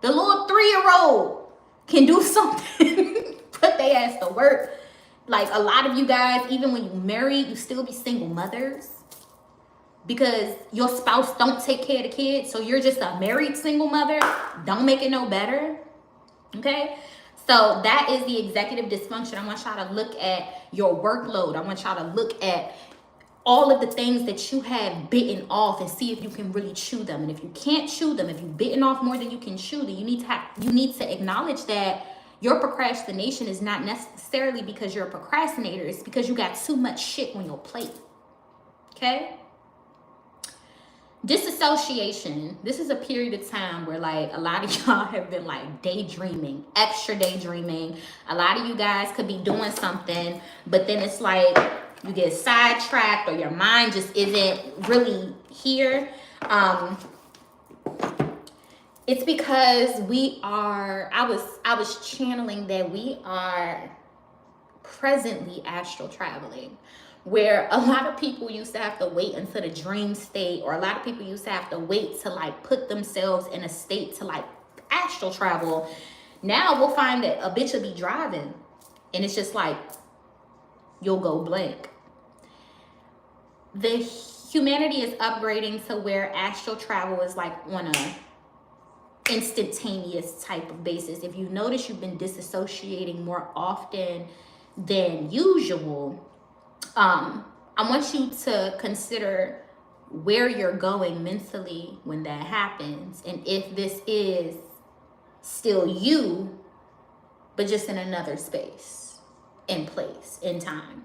The little 3-year-old can do something. Put their ass to work. Like a lot of you guys, even when you married, you still be single mothers because your spouse don't take care of the kids. So you're just a married single mother. Don't make it no better, okay? So that is the executive dysfunction. I want y'all to look at your workload. I want y'all to look at all of the things that you have bitten off and see if you can really chew them. And if you can't chew them, if you've bitten off more than you can chew, then you need to acknowledge that your procrastination is not necessarily because you're a procrastinator. It's because you got too much shit on your plate. Okay? Disassociation. This is a period of time where like a lot of y'all have been like daydreaming, extra daydreaming. A lot of you guys could be doing something, but then it's like you get sidetracked or your mind just isn't really here. It's because I was channeling that we are presently astral traveling, where a lot of people used to have to wait until the dream state, or a lot of people used to have to wait to like put themselves in a state to like astral travel. Now we'll find that a bitch will be driving and it's just like you'll go blank. The humanity is upgrading to where astral travel is like on a instantaneous type of basis. If you notice you've been disassociating more often than usual, I want you to consider where you're going mentally when that happens, and if this is still you, but just in another space, in place, in time.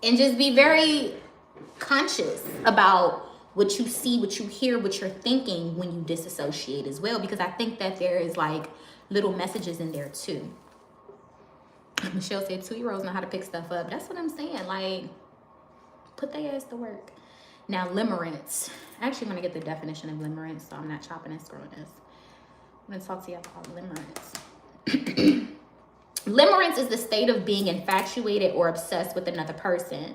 And just be very conscious about what you see, what you hear, what you're thinking when you disassociate as well, because I think that there is like little messages in there too. Michelle said 2-year-olds know how to pick stuff up. That's what I'm saying. Like, put their ass to work. Now, limerence. I actually want to get the definition of limerence, so I'm not chopping and screwing this. I'm going to talk to you about limerence. Limerence is the state of being infatuated or obsessed with another person,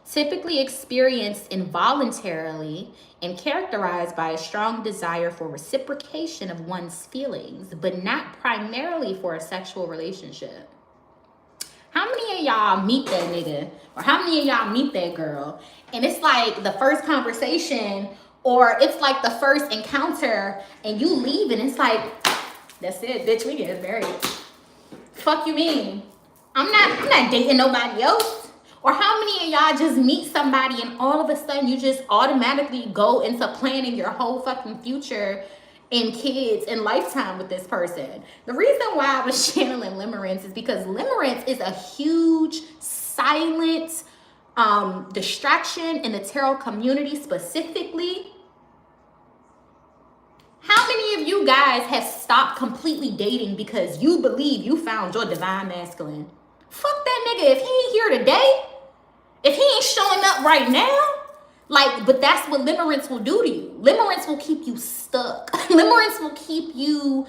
typically experienced involuntarily and characterized by a strong desire for reciprocation of one's feelings, but not primarily for a sexual relationship. How many of y'all meet that nigga, or how many of y'all meet that girl, and it's like the first conversation, or it's like the first encounter, and you leave and it's like, that's it, bitch, we get married. Fuck you mean? I'm not dating nobody else. Or how many of y'all just meet somebody and all of a sudden you just automatically go into planning your whole fucking future and kids and lifetime with this person? The reason why I was channeling limerence is because limerence is a huge silent distraction in the tarot community specifically. How many of you guys have stopped completely dating because you believe you found your divine masculine? Fuck that nigga. If he ain't here today, if he ain't showing up right now, like, but that's what limerence will do to you. Limerence will keep you stuck. Limerence will keep you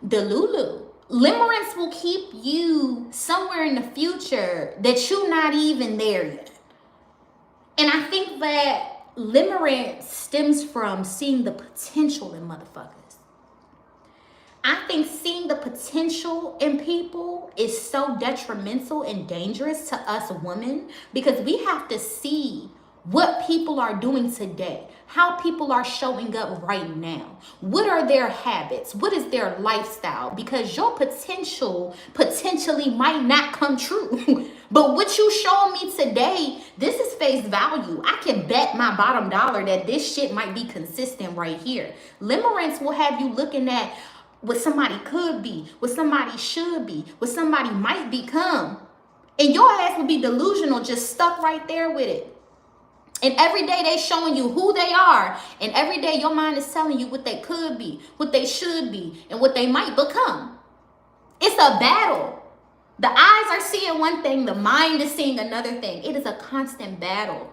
delulu. Limerence will keep you somewhere in the future that you're not even there yet. And I think that limerence stems from seeing the potential in motherfuckers. I think seeing the potential in people is so detrimental and dangerous to us women, because we have to see what people are doing today, how people are showing up right now. What are their habits? What is their lifestyle? Because your potential potentially might not come true. But what you showing me today, this is face value. I can bet my bottom dollar that this shit might be consistent right here. Limerence will have you looking at what somebody could be, what somebody should be, what somebody might become. And your ass will be delusional, just stuck right there with it. And every day they showing you who they are. And every day your mind is telling you what they could be, what they should be, and what they might become. It's a battle. The eyes are seeing one thing, the mind is seeing another thing. It is a constant battle.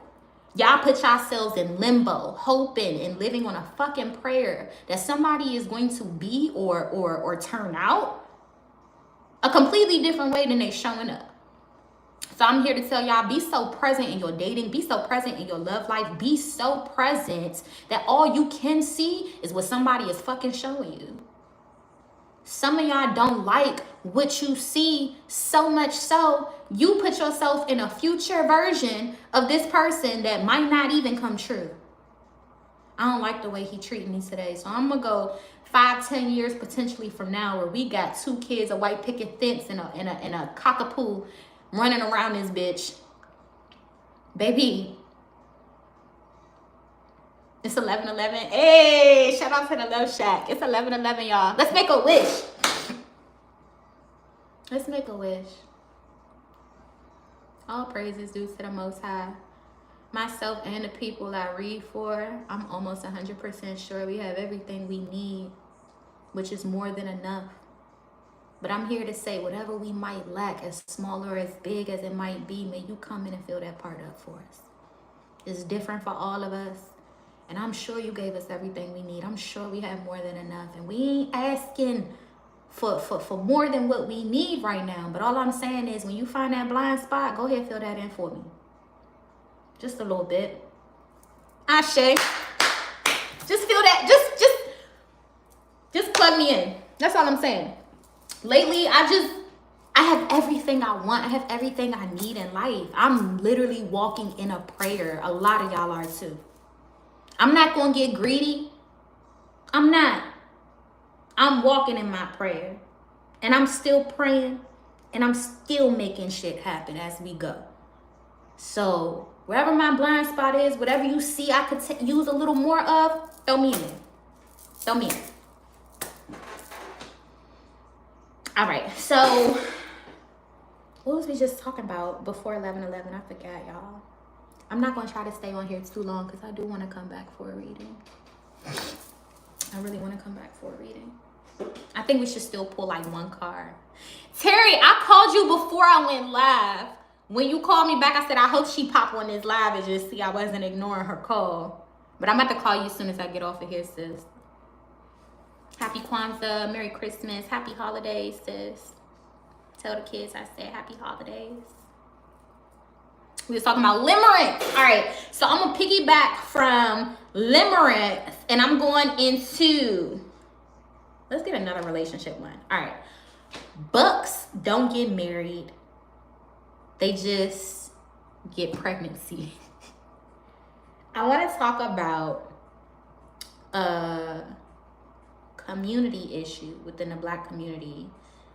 Y'all put yourselves in limbo, hoping and living on a fucking prayer that somebody is going to be or turn out a completely different way than they showing up. So I'm here to tell y'all, be so present in your dating, be so present in your love life, be so present that all you can see is what somebody is fucking showing you. Some of y'all don't like what you see so much so you put yourself in a future version of this person that might not even come true. I don't like the way he treated me today, so I'm gonna go 5-10 years potentially from now where we got 2 kids, a white picket fence, and a cockapoo running around this bitch. Baby, it's 11:11. Hey, shout out to the Love Shack. It's 11:11, y'all. Let's make a wish. Let's make a wish. All praises due to the Most High. Myself and the people I read for, I'm almost 100% sure we have everything we need, which is more than enough. But I'm here to say, whatever we might lack, as small or as big as it might be, may you come in and fill that part up for us. It's different for all of us. And I'm sure you gave us everything we need. I'm sure we have more than enough. And we ain't asking for more than what we need right now. But all I'm saying is, when you find that blind spot, go ahead and fill that in for me. Just a little bit. Ashe. Just feel that. Just plug me in. That's all I'm saying. Lately, I have everything I want. I have everything I need in life. I'm literally walking in a prayer. A lot of y'all are too. I'm not going to get greedy. I'm not I'm walking in my prayer. And I'm still praying. And I'm still making shit happen as we go. So wherever my blind spot is, whatever you see I could use a little more of, throw me in there. Throw me in. All right, so what was we just talking about before 11:11? I forgot, y'all. I'm not going to try to stay on here too long because I do want to come back for a reading. I really want to come back for a reading. I think we should still pull like one card. Terry, I called you before I went live. When you called me back, I said, I hope she pop on this live and just see I wasn't ignoring her call. But I'm about to call you as soon as I get off of here, sis. Happy Kwanzaa, Merry Christmas, Happy Holidays, sis. Tell the kids I said Happy Holidays. We was talking about limerence. All right, so I'm gonna piggyback from limerence and I'm going into, let's get another relationship one. All right, bucks don't get married. They just get pregnancy. I want to talk about a community issue within the Black community.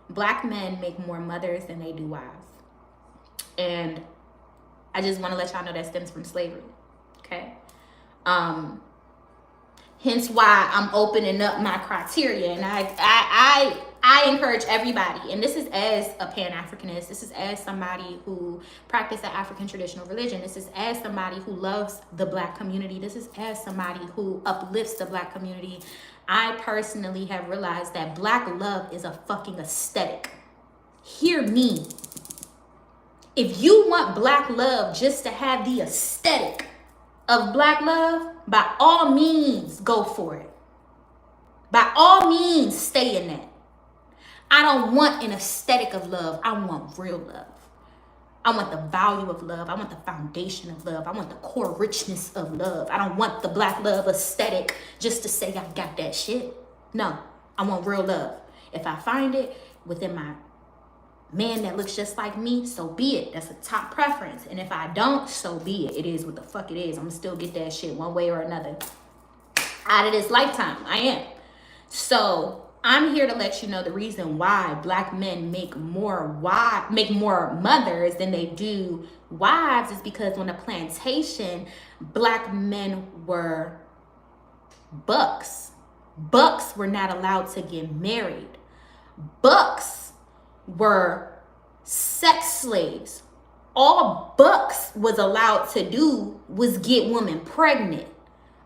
Black men make more mothers than they do wives. And I just want to let y'all know that stems from slavery. Okay? Hence why I'm opening up my criteria. And I encourage everybody, and this is as a Pan-Africanist, this is as somebody who practices the African traditional religion, this is as somebody who loves the Black community, this is as somebody who uplifts the Black community. I personally have realized that Black love is a fucking aesthetic. Hear me. If you want Black love just to have the aesthetic of Black love, by all means, go for it. By all means, stay in that. I don't want an aesthetic of love. I want real love. I want the value of love. I want the foundation of love. I want the core richness of love. I don't want the Black love aesthetic just to say I got that shit. No, I want real love. If I find it within my man that looks just like me, so be it. That's a top preference. And if I don't, so be it. It is what the fuck it is. I'm gonna still get that shit one way or another out of this lifetime. I am. So I'm here to let you know the reason why Black men make more mothers than they do wives is because on the plantation, Black men were bucks. Bucks were not allowed to get married. Bucks were sex slaves. All bucks was allowed to do was get women pregnant.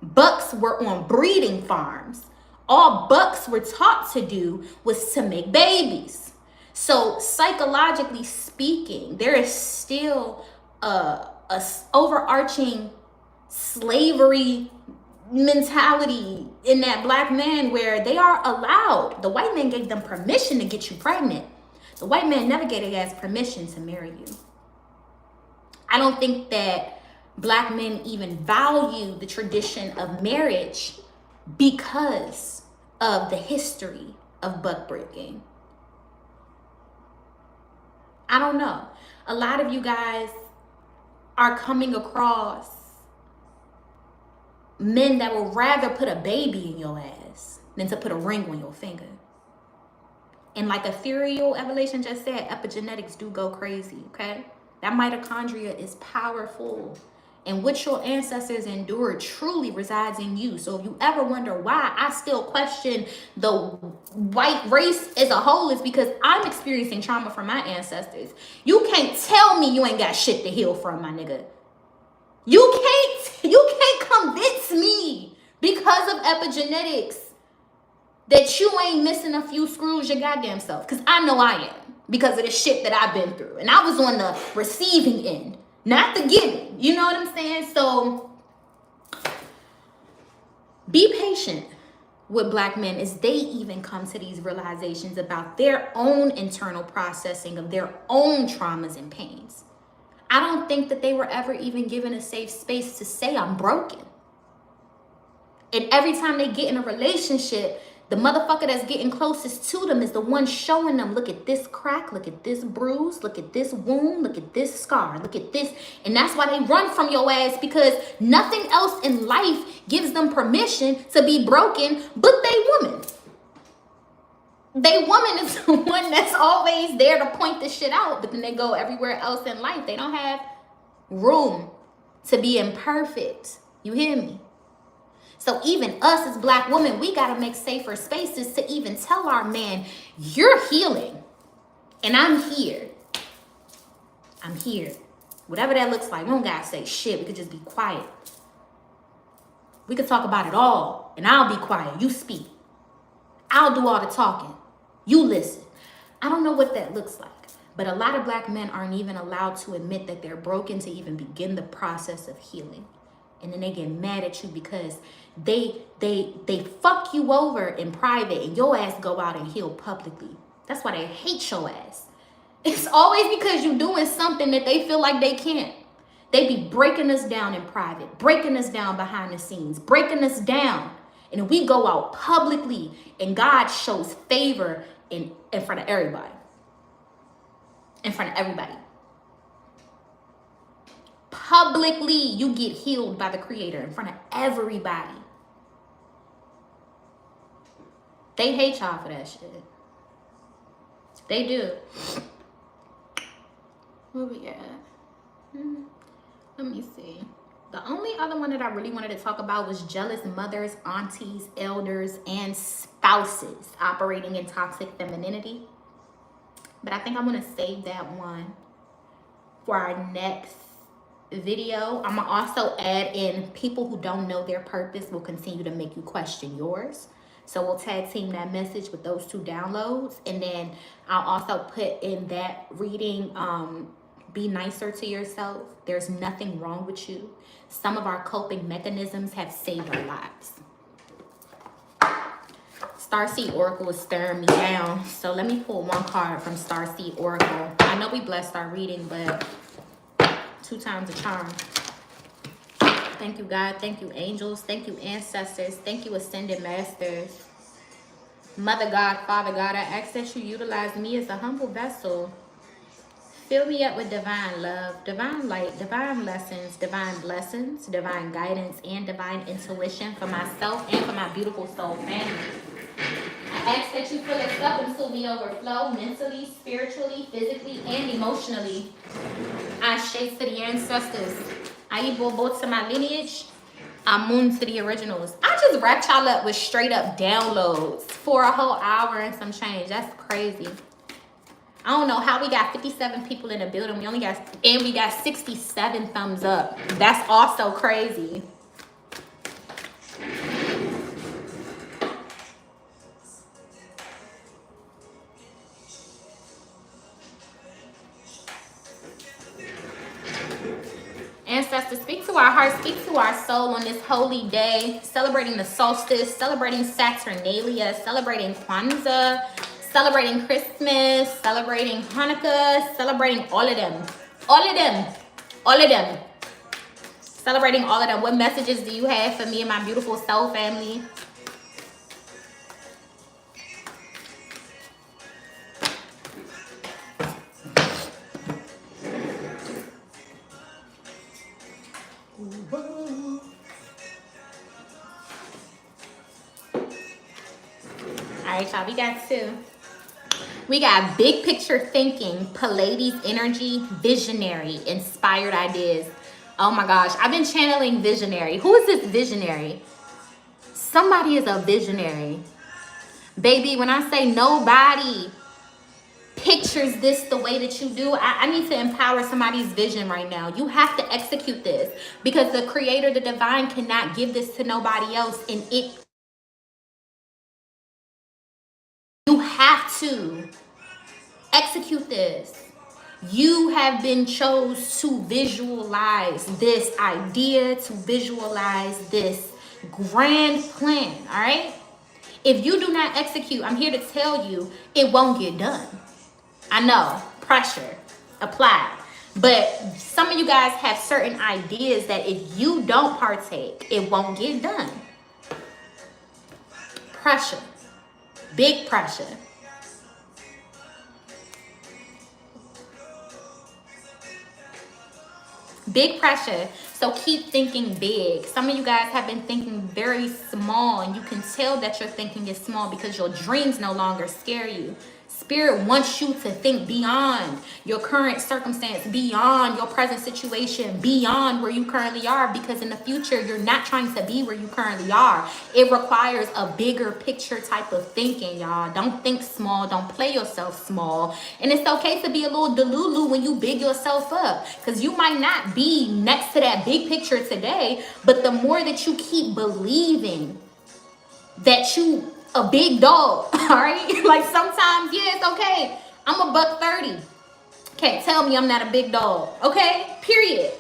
Bucks were on breeding farms. All bucks were taught to do was to make babies. So psychologically speaking, there is still a overarching slavery mentality in that Black man where they are allowed. The white man gave them permission to get you pregnant. The white man never gave their ass permission to marry you. I don't think that Black men even value the tradition of marriage because of the history of buck breaking. I don't know. A lot of you guys are coming across men that would rather put a baby in your ass than to put a ring on your finger. And like Ethereal Evolution just said, epigenetics do go crazy, okay? That mitochondria is powerful. And what your ancestors endured truly resides in you. So if you ever wonder why I still question the white race as a whole, is because I'm experiencing trauma from my ancestors. You can't tell me you ain't got shit to heal from, my nigga. You can't convince me because of epigenetics that you ain't missing a few screws your goddamn self. Because I know I am, because of the shit that I've been through. And I was on the receiving end, not the giving. You know what I'm saying? So be patient with Black men as they even come to these realizations about their own internal processing of their own traumas and pains. I don't think that they were ever even given a safe space to say I'm broken. And every time they get in a relationship, the motherfucker that's getting closest to them is the one showing them, look at this crack, look at this bruise, look at this wound, look at this scar, look at this. And that's why they run from your ass, because nothing else in life gives them permission to be broken but they woman. They woman is the one that's always there to point the shit out, but then they go everywhere else in life. They don't have room to be imperfect. You hear me? So even us as black women, we got to make safer spaces to even tell our man, you're healing and I'm here. I'm here. Whatever that looks like. We don't got to say shit. We could just be quiet. We could talk about it all and I'll be quiet. You speak. I'll do all the talking. You listen. I don't know what that looks like, but a lot of black men aren't even allowed to admit that they're broken to even begin the process of healing. And then they get mad at you because they fuck you over in private and your ass go out and heal publicly. That's why they hate your ass. It's always because you're doing something that they feel like they can't. They be breaking us down in private, breaking us down behind the scenes, breaking us down. And we go out publicly and God shows favor in front of everybody. In front of everybody. Publicly, you get healed by the Creator in front of everybody. They hate y'all for that shit. They do. Where we at? Let me see. The only other one that I really wanted to talk about was jealous mothers, aunties, elders, and spouses operating in toxic femininity. But I think I'm going to save that one for our next video. I'm going to also add in people who don't know their purpose will continue to make you question yours. So we'll tag team that message with those 2 downloads. And then I'll also put in that reading, be nicer to yourself. There's nothing wrong with you. Some of our coping mechanisms have saved our lives. Starseed Oracle is staring me down. So let me pull one card from Starseed Oracle. I know we blessed our reading, but 2 times a charm. Thank you, God. Thank you, angels. Thank you, ancestors. Thank you, ascended masters. Mother God, Father God, I ask that you utilize me as a humble vessel. Fill me up with divine love, divine light, divine lessons, divine blessings, divine guidance, and divine intuition for myself and for my beautiful soul family. I ask that you fill us up until we overflow mentally, spiritually, physically, and emotionally. Ashe to the ancestors. Aibobo to my lineage. Amun to the originals. I just wrapped y'all up with straight up downloads for a whole hour and some change. That's crazy. I don't know how we got 57 people in the building. We got 67 thumbs up. That's also crazy. Ancestors, speak to our hearts, speak to our soul on this holy day, celebrating the solstice, celebrating Saturnalia, celebrating Kwanzaa, celebrating Christmas, celebrating Hanukkah, celebrating all of them. All of them. All of them. Celebrating all of them. What messages do you have for me and my beautiful soul family? All right, y'all, we got 2. We got big picture thinking, Pleiades energy, visionary, inspired ideas. Oh my gosh, I've been channeling visionary. Who is this visionary? Somebody is a visionary. Baby, when I say nobody pictures this the way that you do, I need to empower somebody's vision right now. You have to execute this because the creator, the divine, cannot give this to nobody else. And you have to execute this. You have been chose to visualize this idea, to visualize this grand plan, all right? If you do not execute, I'm here to tell you, it won't get done. I know, pressure applied. But some of you guys have certain ideas that if you don't partake, it won't get done. Pressure, big pressure. Big pressure. So keep thinking big. Some of you guys have been thinking very small, and you can tell that your thinking is small because your dreams no longer scare you. Spirit wants you to think beyond your current circumstance, beyond your present situation, beyond where you currently are, because in the future, you're not trying to be where you currently are. It requires a bigger picture type of thinking, y'all. Don't think small. Don't play yourself small. And it's okay to be a little delulu when you big yourself up, because you might not be next to that big picture today, but the more that you keep believing that you a big dog, all right? Like sometimes, yeah, it's okay. I'm a $130. Can't tell me I'm not a big dog, okay? Period.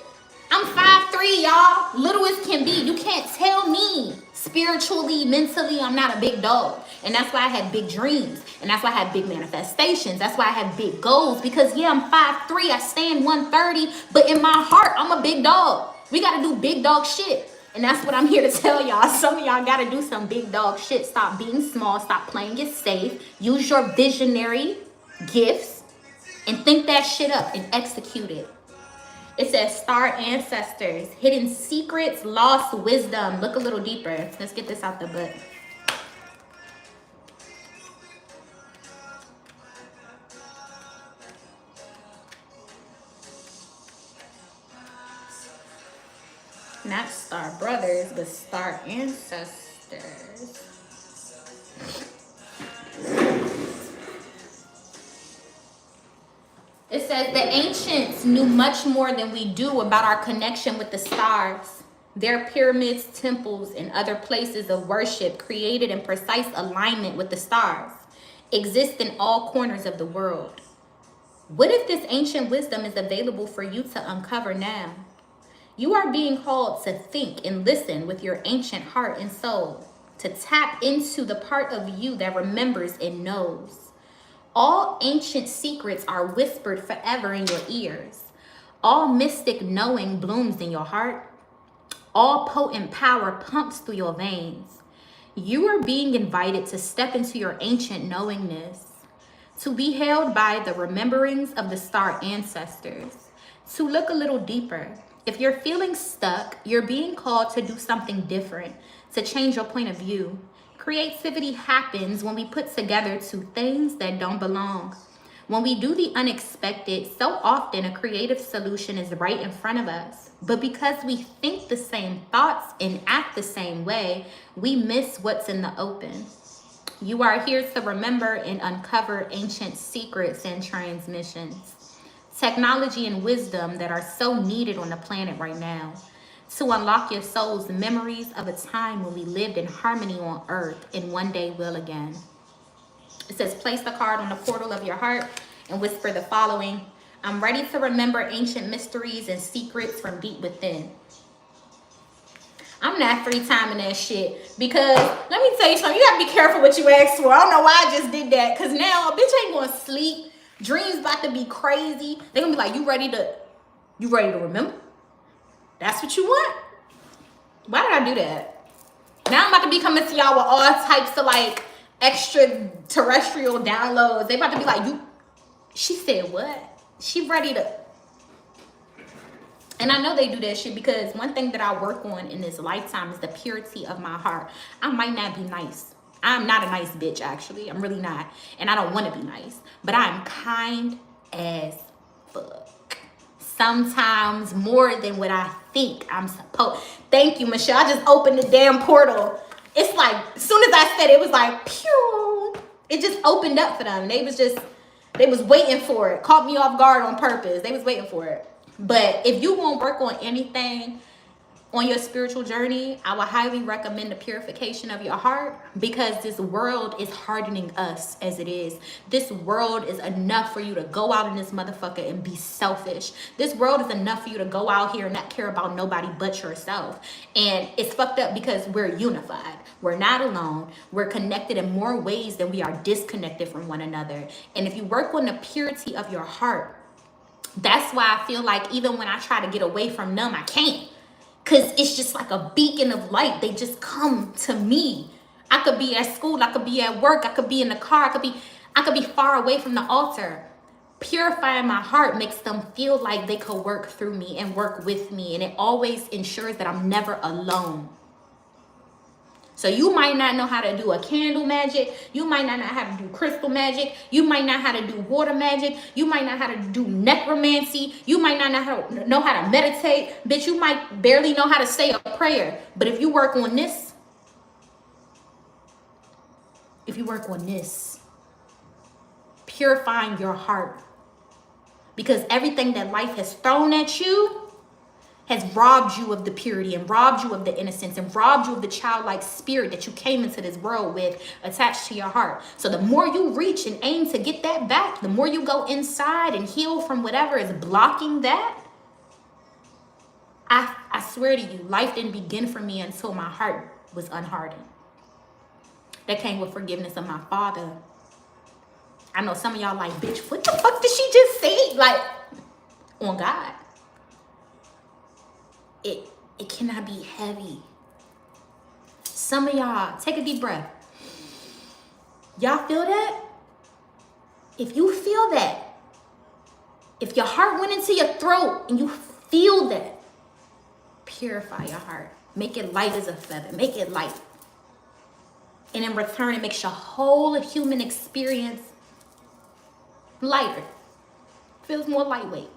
I'm 5'3", y'all. Little as can be. You can't tell me spiritually, mentally, I'm not a big dog. And that's why I have big dreams. And that's why I have big manifestations. That's why I have big goals. Because yeah, I'm 5'3", I stand 130, but in my heart, I'm a big dog. We gotta do big dog shit. And that's what I'm here to tell y'all. Some of y'all gotta do some big dog shit. Stop being small. Stop playing it safe. Use your visionary gifts and think that shit up and execute it. It says star ancestors, hidden secrets, lost wisdom. Look a little deeper. Let's get this out the butt. Not star brothers, but star ancestors. It says the ancients knew much more than we do about our connection with the stars. Their pyramids, temples, and other places of worship created in precise alignment with the stars exist in all corners of the world. What if this ancient wisdom is available for you to uncover now? You are being called to think and listen with your ancient heart and soul, to tap into the part of you that remembers and knows. All ancient secrets are whispered forever in your ears. All mystic knowing blooms in your heart. All potent power pumps through your veins. You are being invited to step into your ancient knowingness, to be held by the rememberings of the star ancestors, to look a little deeper. If you're feeling stuck, you're being called to do something different, to change your point of view. Creativity happens when we put together two things that don't belong. When we do the unexpected, so often a creative solution is right in front of us. But because we think the same thoughts and act the same way, we miss what's in the open. You are here to remember and uncover ancient secrets and transmissions. Technology and wisdom that are so needed on the planet right now, to unlock your soul's memories of a time when we lived in harmony on earth and one day will again. It says, place the card on the portal of your heart and whisper the following: I'm ready to remember ancient mysteries and secrets from deep within. I'm not free timing that shit, because let me tell you something, you gotta be careful what you ask for. I don't know why I just did that, because now a bitch ain't gonna sleep. Dreams about to be crazy. They're gonna be like, you ready to remember? That's what you want? Why did I do that? Now I'm about to be coming to y'all with all types of like extraterrestrial downloads. They about to be like, she said what? She ready to. And I know they do that shit because one thing that I work on in this lifetime is the purity of my heart. I might not be nice. I'm not a nice bitch, actually. I'm really not. And I don't want to be nice. But I'm kind as fuck. Sometimes more than what I think I'm supposed. Thank you, Michelle. I just opened the damn portal. It's like, as soon as I said it, it was like, pew. It just opened up for them. They was waiting for it. Caught me off guard on purpose. They was waiting for it. But if you won't work on anything on your spiritual journey, I would highly recommend the purification of your heart, because this world is hardening us as it is. This world is enough for you to go out in this motherfucker and be selfish. This world is enough for you to go out here and not care about nobody but yourself. And it's fucked up because we're unified. We're not alone. We're connected in more ways than we are disconnected from one another. And if you work on the purity of your heart, that's why I feel like even when I try to get away from them, I can't. Because it's just like a beacon of light. They just come to me. I could be at school. I could be at work. I could be in the car. I could be far away from the altar. Purifying my heart makes them feel like they could work through me and work with me. And it always ensures that I'm never alone. So you might not know how to do a candle magic. You might not know how to do crystal magic. You might not know how to do water magic. You might not know how to do necromancy. You might not know how to meditate. Bitch, you might barely know how to say a prayer. But if you work on this, purifying your heart, because everything that life has thrown at you has robbed you of the purity and robbed you of the innocence and robbed you of the childlike spirit that you came into this world with attached to your heart. So the more you reach and aim to get that back, the more you go inside and heal from whatever is blocking that. I swear to you, life didn't begin for me until my heart was unhardened. That came with forgiveness of my father. I know some of y'all like, bitch, what the fuck did she just say? Like, on God. It cannot be heavy. Some of y'all, take a deep breath. Y'all feel that? If you feel that, if your heart went into your throat and you feel that, purify your heart. Make it light as a feather. Make it light. And in return, it makes your whole human experience lighter. Feels more lightweight.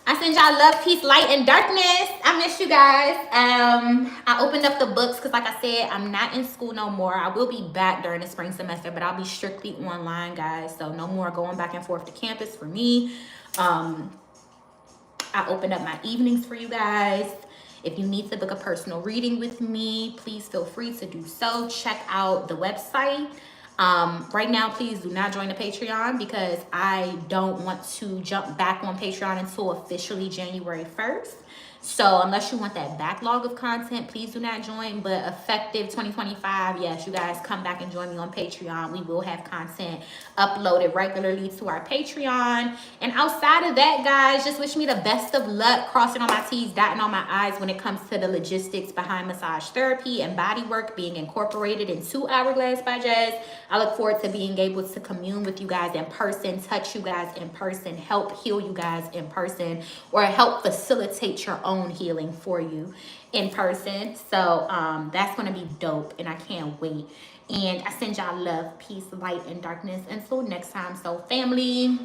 I send y'all love, peace, light, and darkness. I miss you guys. I opened up the books because, like I said, I'm not in school no more. I will be back during the spring semester, but I'll be strictly online, guys. So no more going back and forth to campus for me. I opened up my evenings for you guys. If you need to book a personal reading with me, please feel free to do so. Check out the website. Right now, please do not join the Patreon because I don't want to jump back on Patreon until officially January 1st. So unless you want that backlog of content, please do not join. But effective 2025, yes, you guys come back and join me on Patreon. We will have content uploaded regularly to our Patreon. And outside of that, guys, just wish me the best of luck, crossing all my T's, dotting all my I's when it comes to the logistics behind massage therapy and body work being incorporated into Hourglass by Jazz. I look forward to being able to commune with you guys in person, touch you guys in person, help heal you guys in person, or help facilitate your own healing for you in person. So that's going to be dope, and I can't wait. And I send y'all love, peace, light, and darkness. Until next time, so family.